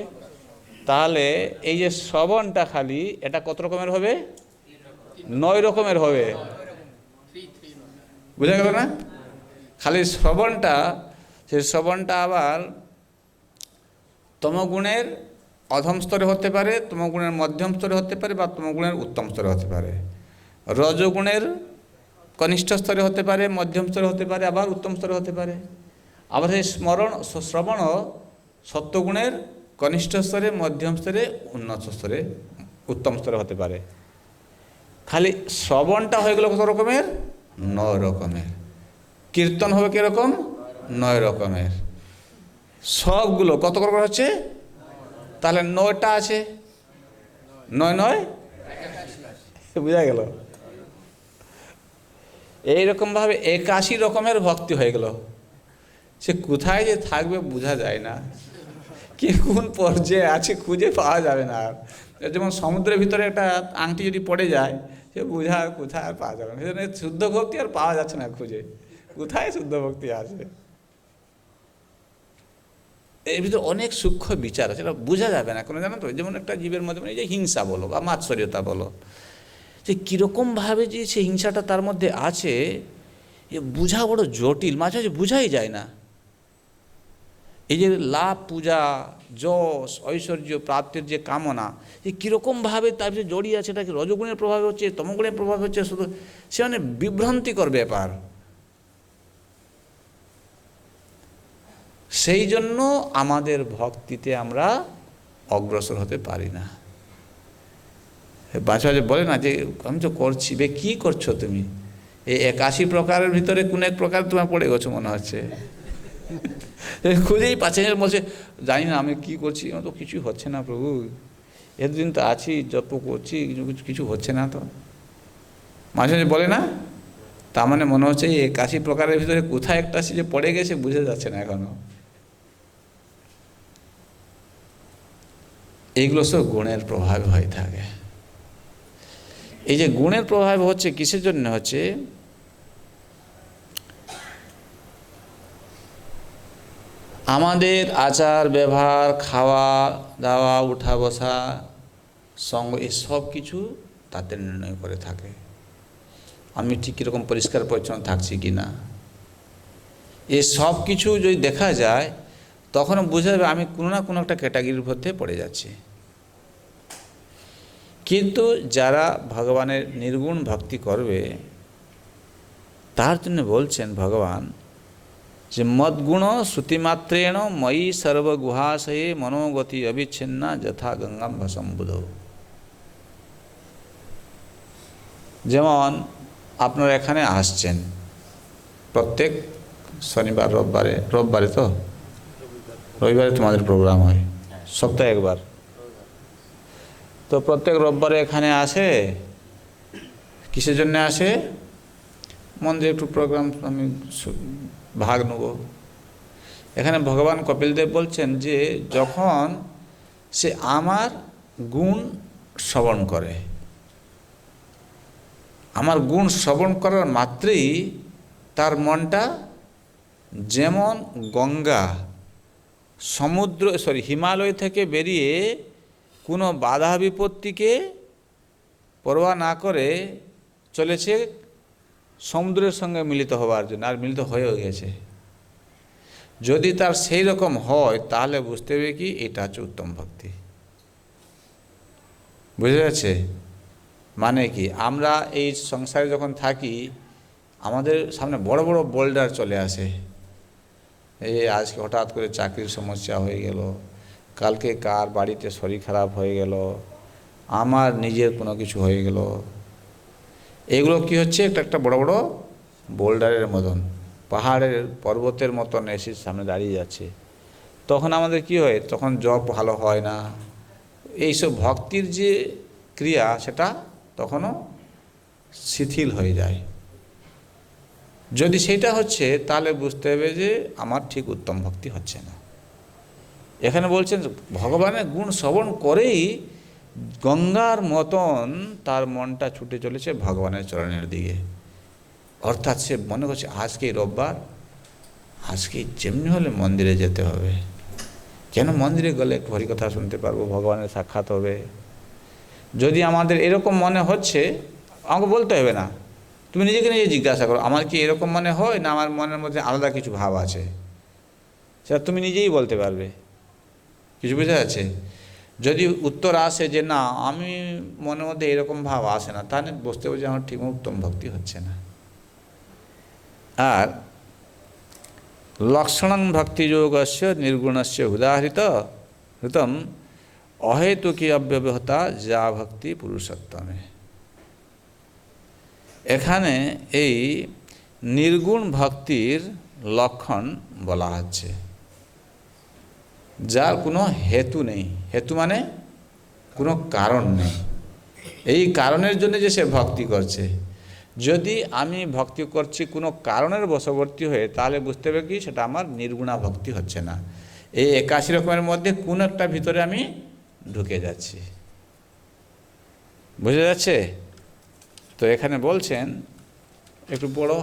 তাহলে এই যে শ্রবণটা খালি, এটা কত রকমের হবে? 9 রকমের হবে। বুঝা গেল না? খালি শ্রবণটা, সেই শ্রবণটা আবার তমগুণের অধম স্তরে হতে পারে, তমগুণের মধ্যম স্তরে হতে পারে, বা তমগুণের উত্তম স্তরে হতে পারে। রজগুণের কনিষ্ঠ স্তরে হতে পারে, মধ্যম স্তরে হতে পারে, আবার উত্তম স্তরে হতে পারে। আবার সেই শ্রবণও সত্যগুণের কনিষ্ঠ স্তরে, মধ্যম স্তরে, উন্নত স্তরে, উত্তম স্তরে হতে পারে। খালি শ্রবণটা হয়ে গেল কত রকমের? 9 রকমের। কীর্তন হবে কীরকম? 9 রকমের। সবগুলো কত রকমের হচ্ছে? তাহলে 9টা আছে, 9 বুঝা গেল? এইরকমভাবে 81 রকমের ভক্তি হয়ে গেল। সে কোথায় যে থাকবে বোঝা যায় না, কি কোন পর্যায়ে আছে খুঁজে পাওয়া যাবে না। যেমন সমুদ্রের ভিতরে একটা আংটি যদি পড়ে যায়, সে বোঝা কোথায় আর পাওয়া যাবে না। সেজন্য শুদ্ধ ভক্তি আর পাওয়া যাচ্ছে না খুঁজে, কোথায় শুদ্ধ ভক্তি আছে। এর ভিতরে অনেক সূক্ষ্ম বিচার আছে, সেটা বোঝা যাবে না কোনো, জানো তো। যেমন একটা জীবের মধ্যে এই যে হিংসা বলো বা মাৎসর্যতা বলো, যে কীরকমভাবে যে সে হিংসাটা তার মধ্যে আছে এ বোঝা বড় জটিল, মাঝে মাঝে বোঝাই যায় না। এই যে লাভ, পূজা, যশ, ঐশ্বর্য প্রাপ্তির যে কামনা, যে কীরকমভাবে তার ভিতরে জড়িয়ে আছে, এটা কি রজগুণের প্রভাবে হচ্ছে, তমগুণের প্রভাবে হচ্ছে, শুধু সে মানে বিভ্রান্তিকর ব্যাপার। সেই জন্য আমাদের ভক্তিতে আমরা অগ্রসর হতে পারি না। বাচ্চা যে বলে না যে আমি তো করছি, বে কী করছো তুমি? এই 81 প্রকারের ভিতরে কোন এক প্রকার তোমার পড়ে গেছো মনে হচ্ছে, খুঁজেই পাচ্ছে। বলছে জানি না আমি কি করছি, আমার তো কিছুই হচ্ছে না প্রভু, এতদিন তো আছি, জপ করছি, কিছু হচ্ছে না। তো মাঝে মাঝে বলে না, তার মানে মনে হচ্ছে এই 81 প্রকারের ভিতরে কোথায় একটা সে যে পড়ে গেছে বুঝে যাচ্ছে না এখনো। এইগুলো সব গুণের প্রভাবে হয়ে থাকে। এই যে গুণের প্রভাব হচ্ছে কিসের জন্য হচ্ছে? আমাদের আচার ব্যবহার, খাওয়া দাওয়া, উঠা বসা, সঙ্গ, এই সব কিছু তাতে নির্ণয় করে থাকে আমি ঠিক কীরকম পরিষ্কার পরিচ্ছন্ন থাকছি কি না। এই সব কিছু যদি দেখা যায় তখন বোঝা যাবে আমি কোনো না কোনো একটা ক্যাটাগরির মধ্যে পড়ে যাচ্ছি। কিন্তু যারা ভগবানের নির্গুণ ভক্তি করবে তার জন্য বলছেন ভগবান যে মদ্গুণ শ্রুতিমাত্রেণ ময়ি সর্বগুহাশয়ে মনোগতি অবিচ্ছিন্না যথা গঙ্গাম ভসম্বুধ। যেমন আপনারা এখানে আসছেন প্রত্যেক শনিবার, রোববারে তো রবিবারে তোমাদের প্রোগ্রাম হয়, সপ্তাহে একবার। তো প্রত্যেক রোববারে এখানে আসে, কিসের জন্য আসে? মন্দিরে একটু প্রোগ্রাম আমি ভাগ নেব। এখানে ভগবান কপিলদেব বলছেন যে যখন সে আমার গুণ শ্রবণ করে, আমার গুণ শ্রবণ করার মাত্রেই তার মনটা যেমন গঙ্গা হিমালয় থেকে বেরিয়ে কোনো বাধা বিপত্তিকে পরোয়া না করে চলেছে সমুদ্রের সঙ্গে মিলিত হওয়ার জন্য, আর মিলিত হয়েও গেছে। যদি তার সেই রকম হয় তাহলে বুঝতে হবে কি এটা হচ্ছে উত্তম ভক্তি। বুঝে যাচ্ছে? মানে কি, আমরা এই সংসারে যখন থাকি আমাদের সামনে বড় বড় বোল্ডার চলে আসে। এই আজকে হঠাৎ করে চাকরির সমস্যা হয়ে গেল, কালকে কার বাড়িতে শরীর খারাপ হয়ে গেল, আমার নিজের কোনো কিছু হয়ে গেল। এগুলো কি হচ্ছে, একটা বড় বড় বোল্ডারের মতন, পাহাড়ের পর্বতের মতন এসে সামনে দাঁড়িয়ে যাচ্ছে। তখন আমাদের কি হয়, তখন জব ভালো হয় না, এইসব ভক্তির যে ক্রিয়া সেটা তখনও শিথিল হয়ে যায়। যদি সেটা হচ্ছে তাহলে বুঝতে হবে যে আমার ঠিক উত্তম ভক্তি হচ্ছে না। এখানে বলছেন ভগবানের গুণ শ্রবণ করেই গঙ্গার মতন তার মনটা ছুটে চলেছে ভগবানের চরণের দিকে। অর্থাৎ সে মনে করছে আজকে রোববার, আজকে যেমনি হলে মন্দিরে যেতে হবে। কেন? মন্দিরে গেলে একটু হরিকথা শুনতে পারবো, ভগবানের সাক্ষাৎ হবে। যদি আমাদের এরকম মনে হচ্ছে, আমাকে বলতে হবে না, তুমি নিজেকে নিজে জিজ্ঞাসা করো আমার কি এরকম মনে হয় না আমার মনের মধ্যে আলাদা কিছু ভাব আছে, সেটা তুমি নিজেই বলতে পারবে। কিছু বুঝা যাচ্ছে? যদি উত্তর আসে যে না আমি মনের মধ্যে এরকম ভাব আসে না, তাহলে বুঝতে হবে যে আমার ঠিক উত্তম ভক্তি হচ্ছে না। আর লক্ষণং ভক্তিযোগস্য নির্গুণস্য হৃতম অহেতুকি অব্যবহতা যা ভক্তি পুরুষোত্তমে। এখানে এই নির্গুণ ভক্তির লক্ষণ বলা হচ্ছে, যার কোনো হেতু নেই। হেতু মানে কোনো কারণ নেই। এই কারণের জন্য যে সে ভক্তি করছে, যদি আমি ভক্তি করছি কোনো কারণের বশবর্তী হয়ে, তাহলে বুঝতে হবে কি সেটা আমার নির্গুণা ভক্তি হচ্ছে না। এই 81 রকমের মধ্যে কোন একটা ভিতরে আমি ঢুকে যাচ্ছি। বুঝে যাচ্ছে? তো এখানে বলছেন একটু বড়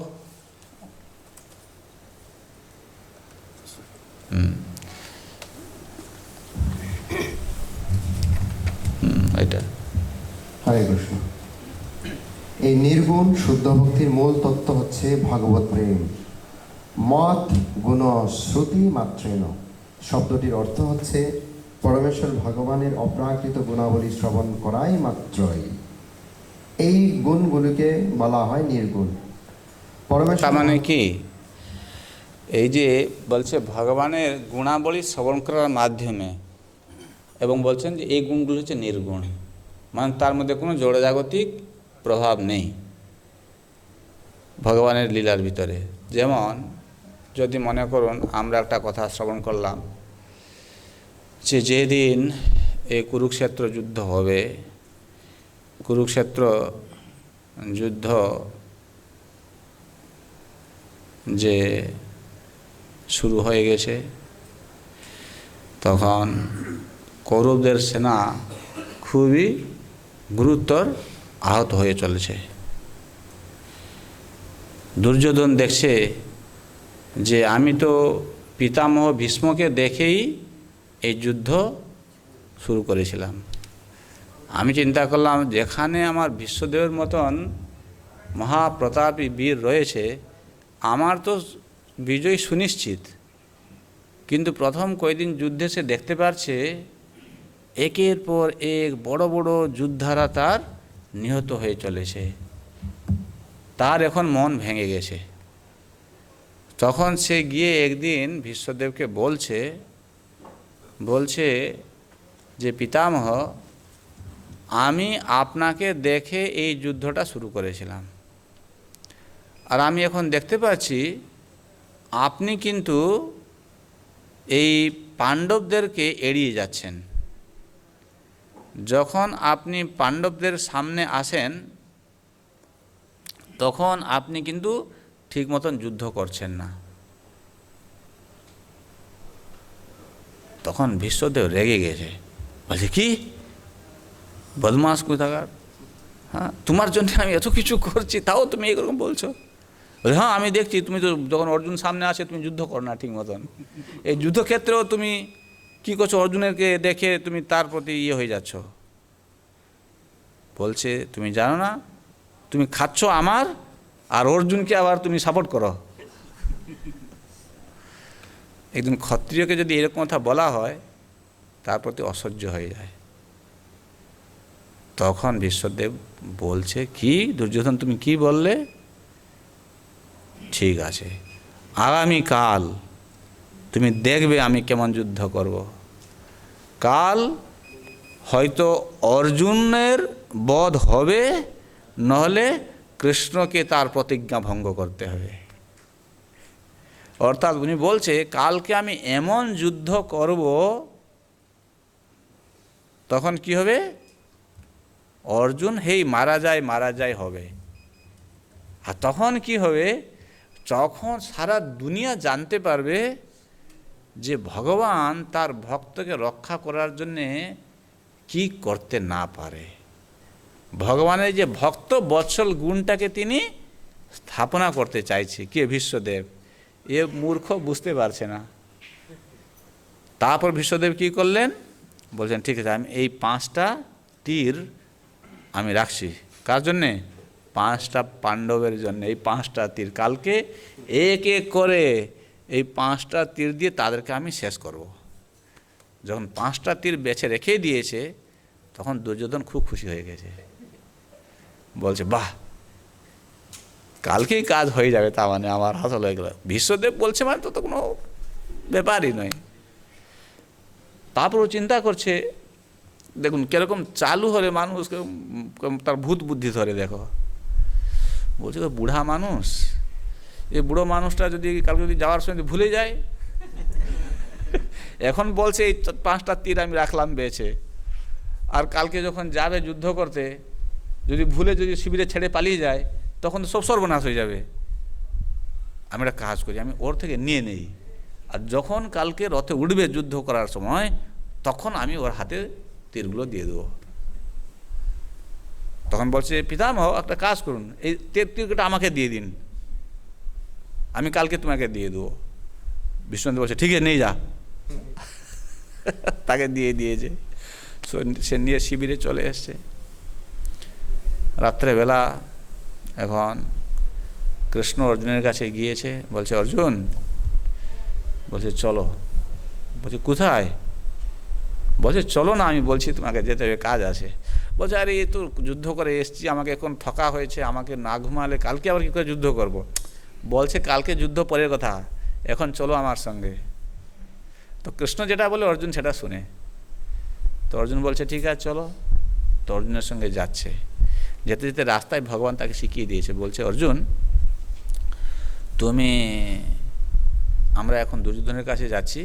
এটা হরে কৃষ্ণ। নির্গুণ শুদ্ধ ভক্তির মূল তত্ত্ব হচ্ছে ভাগবত প্রেম। মত গুণ শ্রুতি মাত্রেন শব্দটির অর্থ হচ্ছে পরমেশ্বর ভগবানের অপ্রাকৃত গুণাবলী শ্রবণ করাই মাত্রই। এই গুণগুলিকে বলা হয় নির্গুণ। তার মানে কি, এই যে বলছে ভগবানের গুণাবলী শ্রবণ করার মাধ্যমে, এবং বলছেন যে এই গুণগুলো হচ্ছে নির্গুণ, মানে তার মধ্যে কোনো জড়জাগতিক প্রভাব নেই ভগবানের লীলার ভিতরে। যেমন যদি মনে করুন আমরা একটা কথা শ্রবণ করলাম যে যেদিন এই কুরুক্ষেত্র যুদ্ধ হবে, কুরুক্ষেত্র যুদ্ধ যে শুরু হয়ে গেছে, তখন কৌরবদের সেনা খুবই গুরুতর আহত হয়ে চলেছে। দুর্যোধন দেখছে যে আমি তো পিতামহ ভীষ্মকে দেখেই এই যুদ্ধ শুরু করেছিলাম। আমি চিন্তা করলাম যেখানে আমার ভীষ্মদেবের মতন মহাপ্রতাপী বীর রয়েছে, আমার তো বিজয় সুনিশ্চিত। কিন্তু প্রথম কয়েকদিন যুদ্ধে সে দেখতে পারছে একের পর এক বড় বড় যোদ্ধারা তার নিহত হয়ে চলেছে। তার এখন মন ভেঙে গেছে। তখন সে গিয়ে একদিন ভীষ্মদেবকে বলছে যে পিতামহ, আমি আপনাকে দেখে এই যুদ্ধটা শুরু করেছিলাম, আর আমি এখন দেখতে পাচ্ছি আপনি কিন্তু এই পাণ্ডবদেরকে এড়িয়ে যাচ্ছেন। যখন আপনি পাণ্ডবদের সামনে আসেন তখন আপনি কিন্তু ঠিক মতন যুদ্ধ করছেন না। তখন ভীষ্মদেব রেগে গেছে, বলছে কি বদমাস কোথাকার, হ্যাঁ তোমার জন্য আমি এত কিছু করছি তাও তুমি এরকম বলছো। হ্যাঁ আমি দেখছি তুমি তো যখন অর্জুন সামনে আসে তুমি যুদ্ধ করো না ঠিক মতন, এই যুদ্ধক্ষেত্রেও তুমি কি করছো, অর্জুনেরকে দেখে তুমি তার প্রতি হয়ে যাচ্ছ। বলছে তুমি জানো না, তুমি খাচ্ছ আমার, আর অর্জুনকে আবার তুমি সাপোর্ট করো। একজন ক্ষত্রিয়কে যদি এরকম কথা বলা হয় তার প্রতি অসহ্য হয়ে যায়। তখন ভীষ্মদেব বলছে কি দুর্যোধন তুমি কি বললে, ঠিক আছে আগামীকাল তুমি দেখবে আমি কেমন যুদ্ধ করব। কাল হয়তো অর্জুনের বধ হবে, নহলে কৃষ্ণকে তার প্রতিজ্ঞা ভঙ্গ করতে হবে। অর্থাৎ উনি বলছে কালকে আমি এমন যুদ্ধ করব, তখন কি হবে, অর্জুন হেই মারা যায় হবে। আর তখন কি হবে, যখন সারা দুনিয়া জানতে পারবে যে ভগবান তার ভক্তকে রক্ষা করার জন্যে কি করতে না পারে, ভগবানের যে ভক্ত বৎসল গুণটাকে তিনি স্থাপনা করতে চাইছে। কে ভীষ্মদেব, এ মূর্খ বুঝতে পারছে না। তারপর ভীষ্মদেব কি করলেন, বলছেন ঠিক আছে আমি এই 5টা তীর আমি রাখছি, কার জন্যে, 5টা পাণ্ডবের জন্য। এই 5টা তীর কালকে এক এক করে এই 5টা তীর দিয়ে তাদেরকে আমি শেষ করব। যখন 5টা তীর বেছে রেখে দিয়েছে তখন দুর্যোধন খুব খুশি হয়ে গেছে, বলছে বাহ কালকেই কাজ হয়ে যাবে, তা মানে আমার হাসল হয়ে গেল। ভীষ্মদেব বলছে মানে তো কোনো ব্যাপারই নয়। তারপরও চিন্তা করছে, দেখুন কিরকম চালু হলে মানুষকে তার ভূত বুদ্ধি ধরে। দেখো বলছে তো বুড়া মানুষ, এই বুড়ো মানুষটা যদি কালকে যদি যাওয়ার সময় ভুলে যায়, এখন বলছে এই 5টা তীর আমি রাখলাম বেছে, আর কালকে যখন যাবে যুদ্ধ করতে যদি ভুলে যদি শিবিরে ছেড়ে পালিয়ে যায় তখন তো সব সর্বনাশ হয়ে যাবে। আমি একটা কাজ করি, আমি ওর থেকে নিয়ে নেই, আর যখন কালকে রথে উঠবে যুদ্ধ করার সময় তখন আমি ওর হাতে তীরগুলো দিয়ে দেবো। তখন বলছে পিতামহ একটা কাজ করুন, এই তীরটা আমাকে দিয়ে দিন, আমি কালকে তোমাকে দিয়ে দেবো। বিষ্ণুদেব বলছে ঠিক আছে নিয়ে যা। তাকে দিয়ে দিয়েছে, সে নিয়ে শিবিরে চলে এসছে। রাত্রেবেলা এখন কৃষ্ণ অর্জুনের কাছে গিয়েছে, বলছে অর্জুন, বলছে চলো। বলছে কোথায়? বলছে চলো না, আমি বলছি তোমাকে যেতে হবে, কাজ আছে। বলছে আরে এ তো যুদ্ধ করে এসছি, আমাকে এখন ঠকা হয়েছে, আমাকে না ঘুমালে কালকে আবার কী করে যুদ্ধ করব। বলছে কালকে যুদ্ধ পরের কথা, এখন চলো আমার সঙ্গে। তো কৃষ্ণ যেটা বলে অর্জুন সেটা শুনে। তো অর্জুন বলছে ঠিক আছে চলো। তো অর্জুনের সঙ্গে যাচ্ছে, যেতে যেতে রাস্তায় ভগবান তাকে শিখিয়ে দিয়েছে, বলছে অর্জুন আমরা এখন দুর্যোধনের কাছে যাচ্ছি,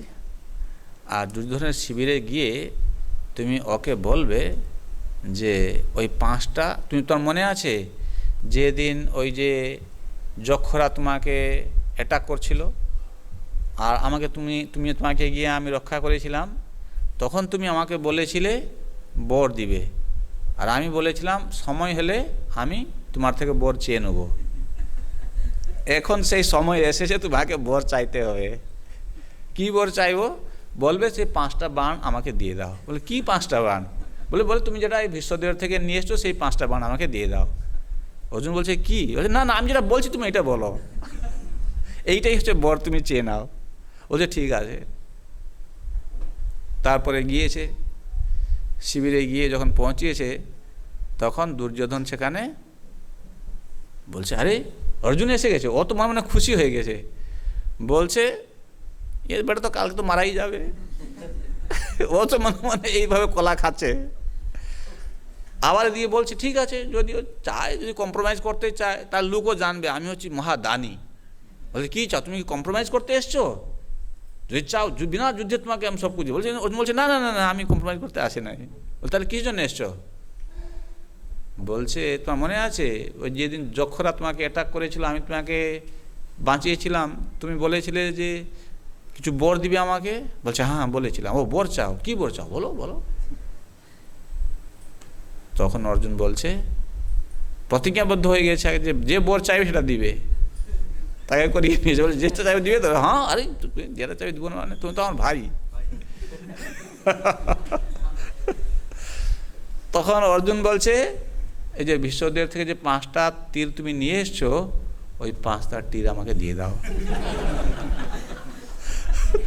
আর দুর্যোধনের শিবিরে গিয়ে তুমি ওকে বলবে যে ওই 5টা, তুমি তোর মনে আছে যেদিন ওই যে যক্ষরা তোমাকে অ্যাটাক করছিল আর আমাকে তোমাকে গিয়ে আমি রক্ষা করেছিলাম, তখন তুমি আমাকে বলেছিলে বর দিবে, আর আমি বলেছিলাম সময় হলে আমি তোমার থেকে বর চেয়ে নেব। এখন সেই সময় এসেছে, তোমাকে বর চাইতে হবে। কি বর চাইবো? বলবে সেই 5টা বাণ আমাকে দিয়ে দাও। বলে কি 5টা বাণ? বলে তুমি যেটা এই ভীষ্মদেবের থেকে নিয়ে এসছো সেই 5টা বাণ আমাকে দিয়ে দাও। অর্জুন বলছে কি? বলছে না না, আমি যেটা বলছি তুমি এটা বলো, এইটাই হচ্ছে বর, তুমি চেয়ে নাও। বলছে ঠিক আছে। তারপরে গিয়েছে, শিবিরে গিয়ে যখন পৌঁছিয়েছে তখন দুর্যোধন সেখানে বলছে আরে অর্জুন এসে গেছে, ও তো মানে খুশি হয়ে গেছে। বলছে এর বেটা তো কালকে তো মারাই যাবে। ও তো মানে এইভাবে কলা খাচ্ছে। আবার দিয়ে বলছে ঠিক আছে, যদি ও চায়, যদি কম্প্রোমাইজ করতে চায়, তার লোকও জানবে আমি হচ্ছি মহাদানী। বলছে কী চাও, তুমি কি কম্প্রোমাইজ করতে এসছো? যদি চাও বিনা যুদ্ধে তোমাকে আমি সব কিছু বলছি। বলছে না না না না, আমি কম্প্রোমাইজ করতে আসি নাই। বলছে তাহলে কী জন্য এসছো? বলছে তোমার মনে আছে ওই যেদিন যক্ষরা তোমাকে অ্যাটাক করেছিল, আমি তোমাকে বাঁচিয়েছিলাম, তুমি বলেছিলে যে কিছু বর দিবে আমাকে। বলছে হ্যাঁ বলেছিলাম। ও বর চাও, কি বর চাও বলো বলো। তখন অর্জুন বলছে প্রতিজ্ঞাবদ্ধ হয়ে গেছে যে বর চাইবে সেটা দিবে। তাকে করিয়ে নিয়েছে, বলে যেটা চাইবে দিবে তো। হ্যাঁ আরে যেটা চাইবে দিব না মানে, তুমি তো আমার ভাই। তখন অর্জুন বলছে এই যে ভীষ্মদেব থেকে যে 5টা তীর তুমি নিয়ে এসছো, ওই 5টা তীর আমাকে দিয়ে দাও।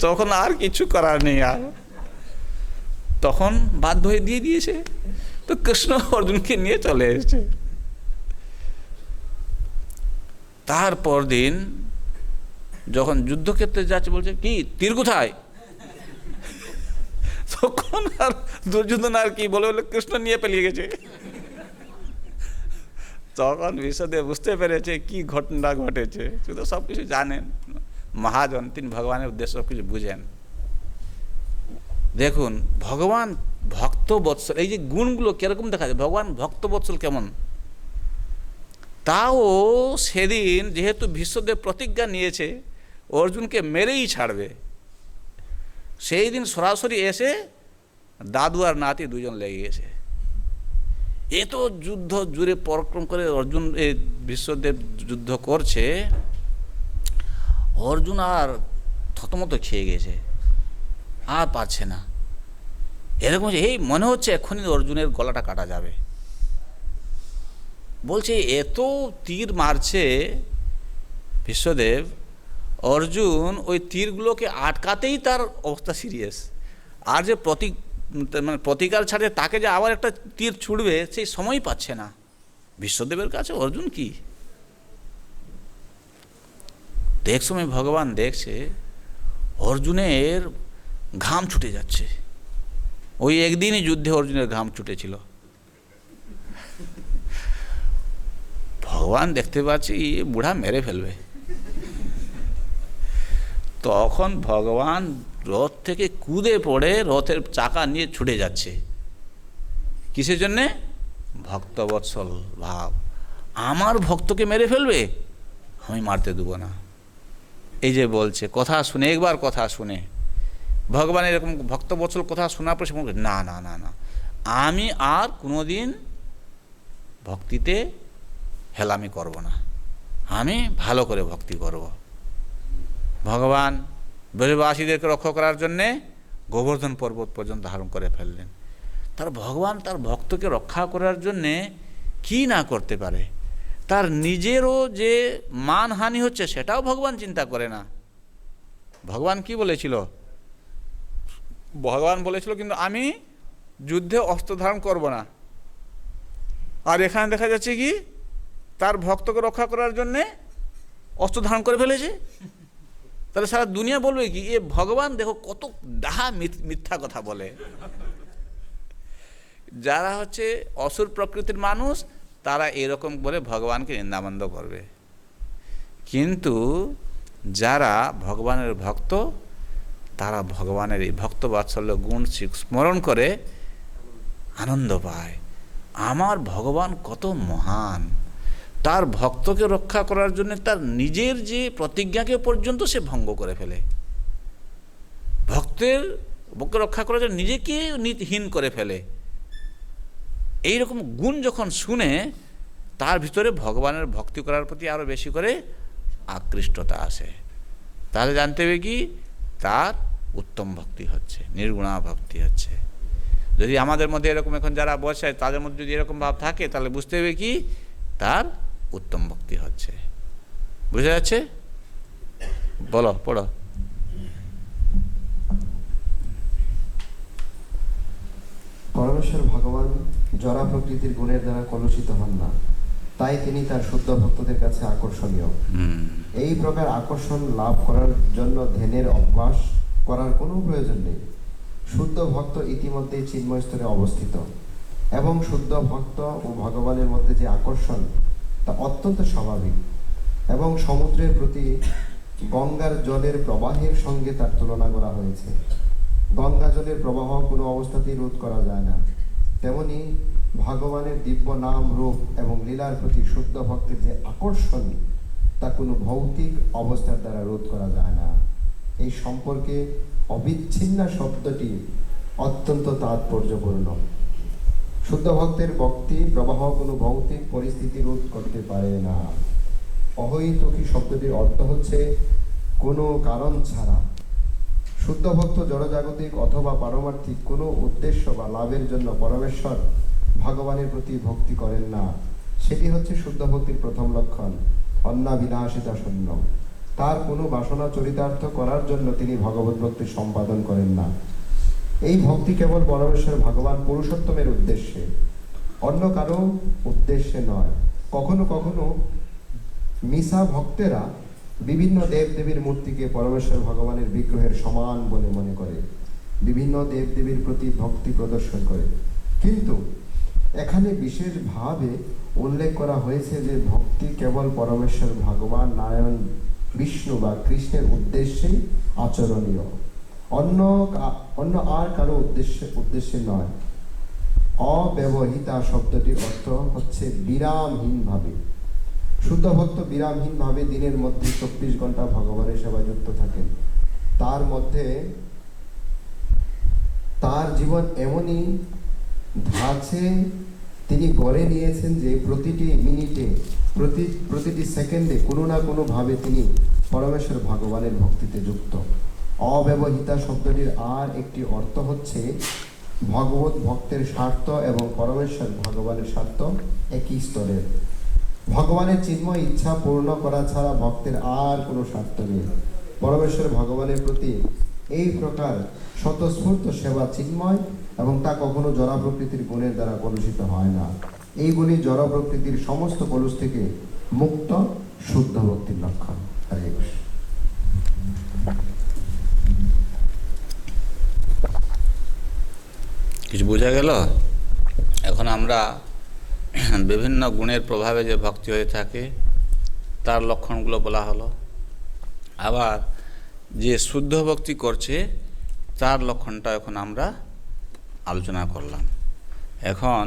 তখন আর কিছু করার নেই, আর তখন বাধ্য হয়ে দিয়ে দিয়েছে। তো কৃষ্ণ অর্জুনকে নিয়ে চলে এসেছে। তারপর দিন যখন যুদ্ধক্ষেত্রে যাচ্ছে, বলছে কি তীর কোথায়? তখন আর দুর্যোধন আর কি বলে, কৃষ্ণ নিয়ে পালিয়ে গেছে। তখন ভীষ্মদেব বুঝতে পেরেছে কি ঘটনা ঘটেছে। শুধু সব কিছু জানেন, মহাজন, তিনি ভগবানের উদ্দেশ্য সব কিছু বুঝেন। দেখুন ভগবান ভক্ত বৎসল, এই যে গুণগুলো কিরকম দেখা যায়, ভগবান ভক্ত বৎসল কেমন। তাও সেদিন যেহেতু ভীষ্মদেব প্রতিজ্ঞা নিয়েছে অর্জুনকে মেরেই ছাড়বে, সেই দিন সরাসরি এসে দাদু আর নাতি দুজন লেগে গেছে। এত যুদ্ধ জুড়ে পরাক্রম করে অর্জুন এই ভীষ্মদেব যুদ্ধ করছে, অর্জুন আর থতমত খেয়ে গেছে, আর পারছে না। এরকম এই মনে হচ্ছে এক্ষুনি অর্জুনের গলাটা কাটা যাবে। বলছে এত তীর মারছে ভীষ্মদেব, অর্জুন ওই তীরগুলোকে আটকাতেই তার অবস্থা সিরিয়াস। আর যে প্রতিকার ছাড়ে তাকে যে আবার একটা তীর ছুড়বে সেই সময়ই পাচ্ছে না। ভীষ্মদেবের কাছে অর্জুন কি? এক সময় ভগবান দেখছে অর্জুনের ঘাম ছুটে যাচ্ছে। ওই একদিনই যুদ্ধে অর্জুনের ঘাম ছুটেছিল। ভগবান দেখতে পাচ্ছি বুড়া মেরে ফেলবে। তখন ভগবান রথ থেকে কুদে পড়ে রথের চাকা নিয়ে ছুটে যাচ্ছে। কিসের জন্যে? ভক্তবৎসল ভাব, আমার ভক্তকে মেরে ফেলবে, আমি মারতে দেবো না। এই যে বলছে কথা শুনে, একবার কথা শুনে ভগবানের এরকম ভক্তবৎসল কথা শোনার পর সে না না না না, আমি আর কোনোদিন ভক্তিতে হেলামি করব না, আমি ভালো করে ভক্তি করব। ভগবান ব্রজবাসীদেরকে রক্ষা করার জন্যে গোবর্ধন পর্বত পর্যন্ত ধারণ করে ফেললেন। তার ভগবান তার ভক্তকে রক্ষা করার জন্যে কি না করতে পারে। তার নিজেরও যে মানহানি হচ্ছে সেটাও ভগবান চিন্তা করে না। ভগবান কি বলেছিল? ভগবান বলেছিল কিন্তু আমি যুদ্ধে অস্ত্র ধারণ করব না। আর এখানে দেখা যাচ্ছে কি তার ভক্তকে রক্ষা করার জন্যে অস্ত্র ধারণ করে ফেলেছে। তাহলে সারা দুনিয়া বলবে কি এ ভগবান দেখো কত ডাহা মিথ্যা কথা বলে। যারা হচ্ছে অসুর প্রকৃতির মানুষ তারা এরকম বলে ভগবানকে নিন্দাবন্ধ করবে, কিন্তু যারা ভগবানের ভক্ত তারা ভগবানের এই ভক্ত বাৎসল্য গুণ স্মরণ করে আনন্দ পায়। আমার ভগবান কত মহান, তার ভক্তকে রক্ষা করার জন্য তার নিজের যে প্রতিজ্ঞাকে পর্যন্ত সে ভঙ্গ করে ফেলে। ভক্তের ভক্তকে রক্ষা করার জন্য নিজেকে হীন করে ফেলে। এইরকম গুণ যখন শুনে তার ভিতরে ভগবানের ভক্তি করার প্রতি আরও বেশি করে আকৃষ্টতা আসে। তাহলে জানতে হবে কি তার উত্তম ভক্তি হচ্ছে, নির্গুণা ভক্তি হচ্ছে। যদি আমাদের মধ্যে এরকম এখন যারা বসে তাদের মধ্যে যদি এরকম ভাব থাকে তাহলে বুঝতে হবে কি তার উত্তম ভক্তি হচ্ছে। বুঝা যাচ্ছে? বলো, পড়ো। পরমেশ্বর ভগবান জরা প্রকৃতির গুণের দ্বারা কলুষিত হন না, তাই তিনি তার শুদ্ধ ভক্তদের কাছে আকর্ষণীয়। এই প্রকার আকর্ষণ লাভ করার জন্য ধ্যানের অভ্যাস করার কোনো প্রয়োজন নেই। শুদ্ধ ভক্ত ইতিমধ্যেই চিন্ময় স্তরে অবস্থিত এবং শুদ্ধ ভক্ত ও ভগবানের মধ্যে যে আকর্ষণ তা অত্যন্ত স্বাভাবিক এবং সমুদ্রের প্রতি গঙ্গার জলের প্রবাহের সঙ্গে তার তুলনা করা হয়েছে। গঙ্গা জলের প্রবাহ কোনো অবস্থাতেই রোধ করা যায় না, তেমনি ভগবানের দিব্য নাম রূপ এবং লীলার প্রতি শুদ্ধ ভক্তের যে আকর্ষণ তা কোনো ভৌতিক অবস্থার দ্বারা রোধ করা যায় না। এই সম্পর্কে অবিচ্ছিন্ন শব্দটি অত্যন্ত তাৎপর্যপূর্ণ। শুদ্ধ ভক্তের ভক্তি প্রবাহ কোনো ভৌতিক পরিস্থিতি রোধ করতে পারে না। অহৈতুকী শব্দটির অর্থ হচ্ছে কোনো কারণ ছাড়া। শুদ্ধ ভক্ত জড়জাগতিক অথবা পারমার্থিক কোনো উদ্দেশ্য বা লাভের জন্য পরমেশ্বর ভগবানের প্রতি ভক্তি করেন না। সেটি হচ্ছে শুদ্ধ ভক্তির প্রথম লক্ষণ, অন্নাবিনাশিতা শূন্য। তার কোনো বাসনা চরিতার্থ করার জন্য তিনি ভগবত ভক্তি সম্পাদন করেন না। এই ভক্তি কেবল পরমেশ্বর ভগবান পুরুষোত্তমের উদ্দেশ্যে, অন্য কারো উদ্দেশ্যে নয়। কখনো কখনো মিশা ভক্তেরা বিভিন্ন দেবদেবীর মূর্তিকে পরমেশ্বর ভগবানের বিগ্রহের সমান বলে মনে করে, বিভিন্ন দেবদেবীর প্রতি ভক্তি প্রদর্শন করে। কিন্তু এখানে বিশেষভাবে উল্লেখ করা হয়েছে যে ভক্তি কেবল পরমেশ্বর ভগবান, নারায়ণ, বিষ্ণু বা কৃষ্ণের উদ্দেশ্যেই আচরণীয়, অন্য আর কারো উদ্দেশ্যে নয়। অব্যবহিতা শব্দটির অর্থ হচ্ছে বিরামহীনভাবে। শুদ্ধ ভক্ত বিরামহীনভাবে দিনের মধ্যে 24 ঘন্টা ভগবানের সেবায় যুক্ত থাকেন। তার মধ্যে তার জীবন এমনই ধাঁচে তিনি গড়ে নিয়েছেন যে প্রতিটি মিনিটে, প্রতিটি সেকেন্ডে কোনো না কোনোভাবে তিনি পরমেশ্বর ভগবানের ভক্তিতে যুক্ত। অব্যবহিতা শব্দটির আর একটি অর্থ হচ্ছে ভগবত ভক্তের স্বার্থ এবং পরমেশ্বর ভগবানের স্বার্থ একই স্তরের। ভগবানের চিন্ময় ইচ্ছা পূর্ণ করা ছাড়া ভক্তের আর কোনো স্বার্থ নেই। পরমেশ্বর ভগবানের প্রতি এই প্রকার স্বতঃস্ফূর্ত সেবা চিন্ময় এবং তা কখনো জড়া প্রকৃতির গুণের দ্বারা কলুষিত হয় না। এইগুলি জড়া প্রকৃতির সমস্ত কলুষ থেকে মুক্ত শুদ্ধ ভক্তির লক্ষণ। হরে কৃষ্ণ। কিছু বোঝা গেল? এখন আমরা বিভিন্ন গুণের প্রভাবে যে ভক্তি হয়ে থাকে তার লক্ষণগুলো বলা হলো। আবার যে শুদ্ধ ভক্তি করছে তার লক্ষণটা এখন আমরা আলোচনা করলাম। এখন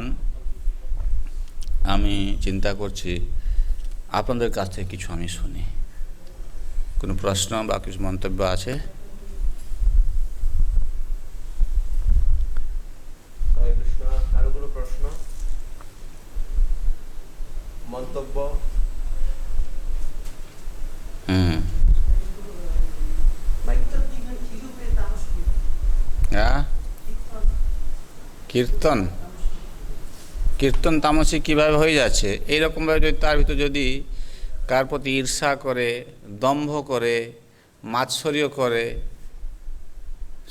আমি চিন্তা করছি আপনাদের কাছ থেকে কিছু আমি শুনি। কোনো প্রশ্ন বা কিছু মন্তব্য আছে? কারো কোনো প্রশ্ন, মন্তব্য? কীর্তন কীর্তন তামসিক কীভাবে হয়ে যাচ্ছে, এইরকমভাবে যদি তার ভিতর যদি কার প্রতি ঈর্ষা করে, দম্ভ করে, মাৎসর্য করে,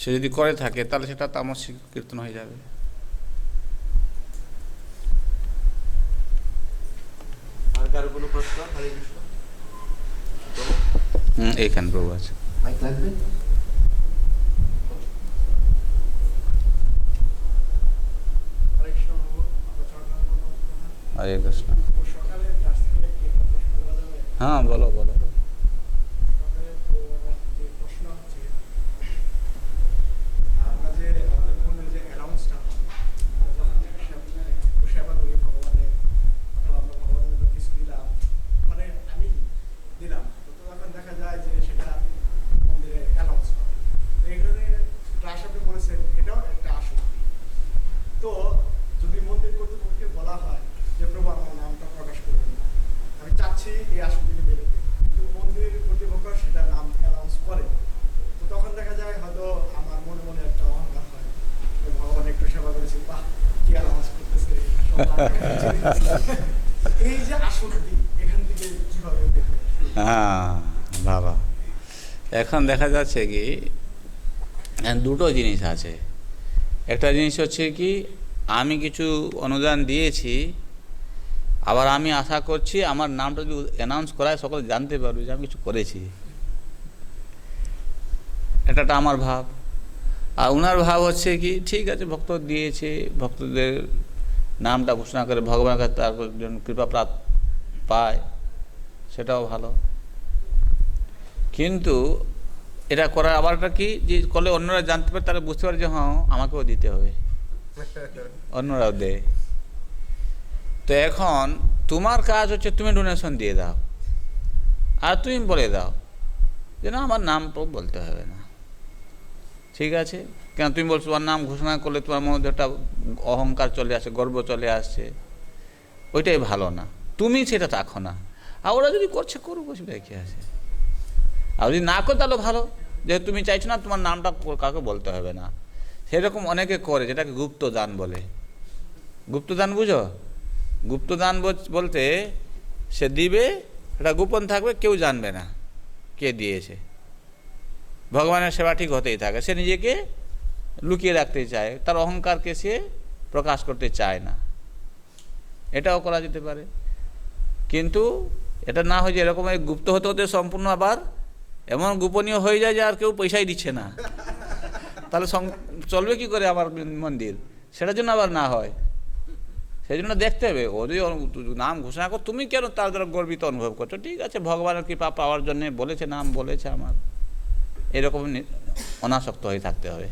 সে যদি করে থাকে তাহলে সেটা তামসিক কীর্তন হয়ে যাবে। আর কারো কোনো প্রশ্ন? হরে কৃষ্ণ। এইখানে প্রভু আছে। মাইক লাগবে? হরে কৃষ্ণ বাবু, আপনার চরণার নমস্কার। হরে কৃষ্ণ। ও সকালে ক্লাস থেকে কি একটা প্রশ্ন করা যাবে? হ্যাঁ, বলো বলো। সকালে তো যে প্রশ্ন হচ্ছে, আমরা যে আমাদের মনে যে অ্যানাউন্সটা যখন সেবা করি ভগবানের, অথবা আমরা ভগবানের জন্য কিছু দিলাম, মানে আমি দিলাম, তো তখন দেখা যায় যে সেটা মন্দিরে অ্যানাউন্স করে। তো এখানে ক্লাস আপনি বলেছেন এটাও একটা আসক্তি। তো যদি মন্দির কর্তৃপক্ষকে বলা হয় যে প্রভু আমার নামটা প্রকাশ করবেন না, আমি চাচ্ছি এই আসক্তিকে বেরোতে, কিন্তু মন্দির কর্তৃপক্ষ সেটা নাম অ্যানাউন্স করে, তো তখন দেখা যায় হয়তো আমার মনে মনে একটা অহংকার হয় যে ভগবান একটু সেবা করেছি, বাহ কি অ্যানাউন্স করতেছে, সব আমাকে চিনে নিচ্ছে। এই যে আসক্তি, এখান থেকে কিভাবে বের হবে? হ্যাঁ বাবা, এখন দেখা যাচ্ছে কি দুটো জিনিস আছে। একটা জিনিস হচ্ছে কি, আমি কিছু অনুদান দিয়েছি, আবার আমি আশা করছি আমার নামটা যদি অ্যানাউন্স করায় সকলে জানতে পারবে যে আমি কিছু করেছি। এটা আমার ভাব। আর ওনার ভাব হচ্ছে কি, ঠিক আছে ভক্ত দিয়েছে, ভক্তদের নামটা ঘোষণা করে ভগবানের কাছে তার জন্য কৃপা পায়, সেটাও ভালো। কিন্তু এটা করার আবার একটা কি, যে করলে অন্যরা জানতে পারে, তারা বুঝতে পারে যে হ্যাঁ আমাকেও দিতে হবে, অন্যরাও দেয়। তো এখন তোমার কাজ হচ্ছে তুমি ডোনেশন দিয়ে দাও, আর তুমি বলে দাও যে না আমার নাম তো বলতে হবে না, ঠিক আছে। কেন তুমি বলছো তোমার নাম ঘোষণা করলে তোমার মধ্যে একটা অহংকার চলে আসে, গর্ব চলে আসছে, ওইটাই ভালো না। তুমি সেটা রাখো না, আর ওরা যদি করছে করুক, অসুবিধা কী আছে। আর যদি না করে তাহলে ভালো, যে তুমি চাইছো না তোমার নামটা কাউকে বলতে হবে না। সেরকম অনেকে করে, যেটাকে গুপ্তদান বলে। গুপ্তদান বুঝো? গুপ্তদান বলতে সে দিবে, এটা গোপন থাকবে, কেউ জানবে না কে দিয়েছে। ভগবানের সেবা ঠিক হতেই থাকে, সে নিজেকে লুকিয়ে রাখতে চায়, তার অহংকারকে সে প্রকাশ করতে চায় না। এটাও করা যেতে পারে, কিন্তু এটা না হয় যে এরকম গুপ্ত হতে হতে সম্পূর্ণ আবার এমন গোপনীয় হয়ে যায় যে আর কেউ পয়সাই দিচ্ছে না, তাহলে চলবে কি করে আমার মন্দির? সেটার জন্য আবার না হয়, সেই জন্য দেখতে হবে। ও যদি নাম ঘোষণা কর, তুমি কেন তার দ্বারা গর্বিত অনুভব করছো? ঠিক আছে, ভগবানের কৃপা পাওয়ার জন্য বলেছে, নাম বলেছে আমার, এরকম অনাসক্ত হয়ে থাকতে হবে।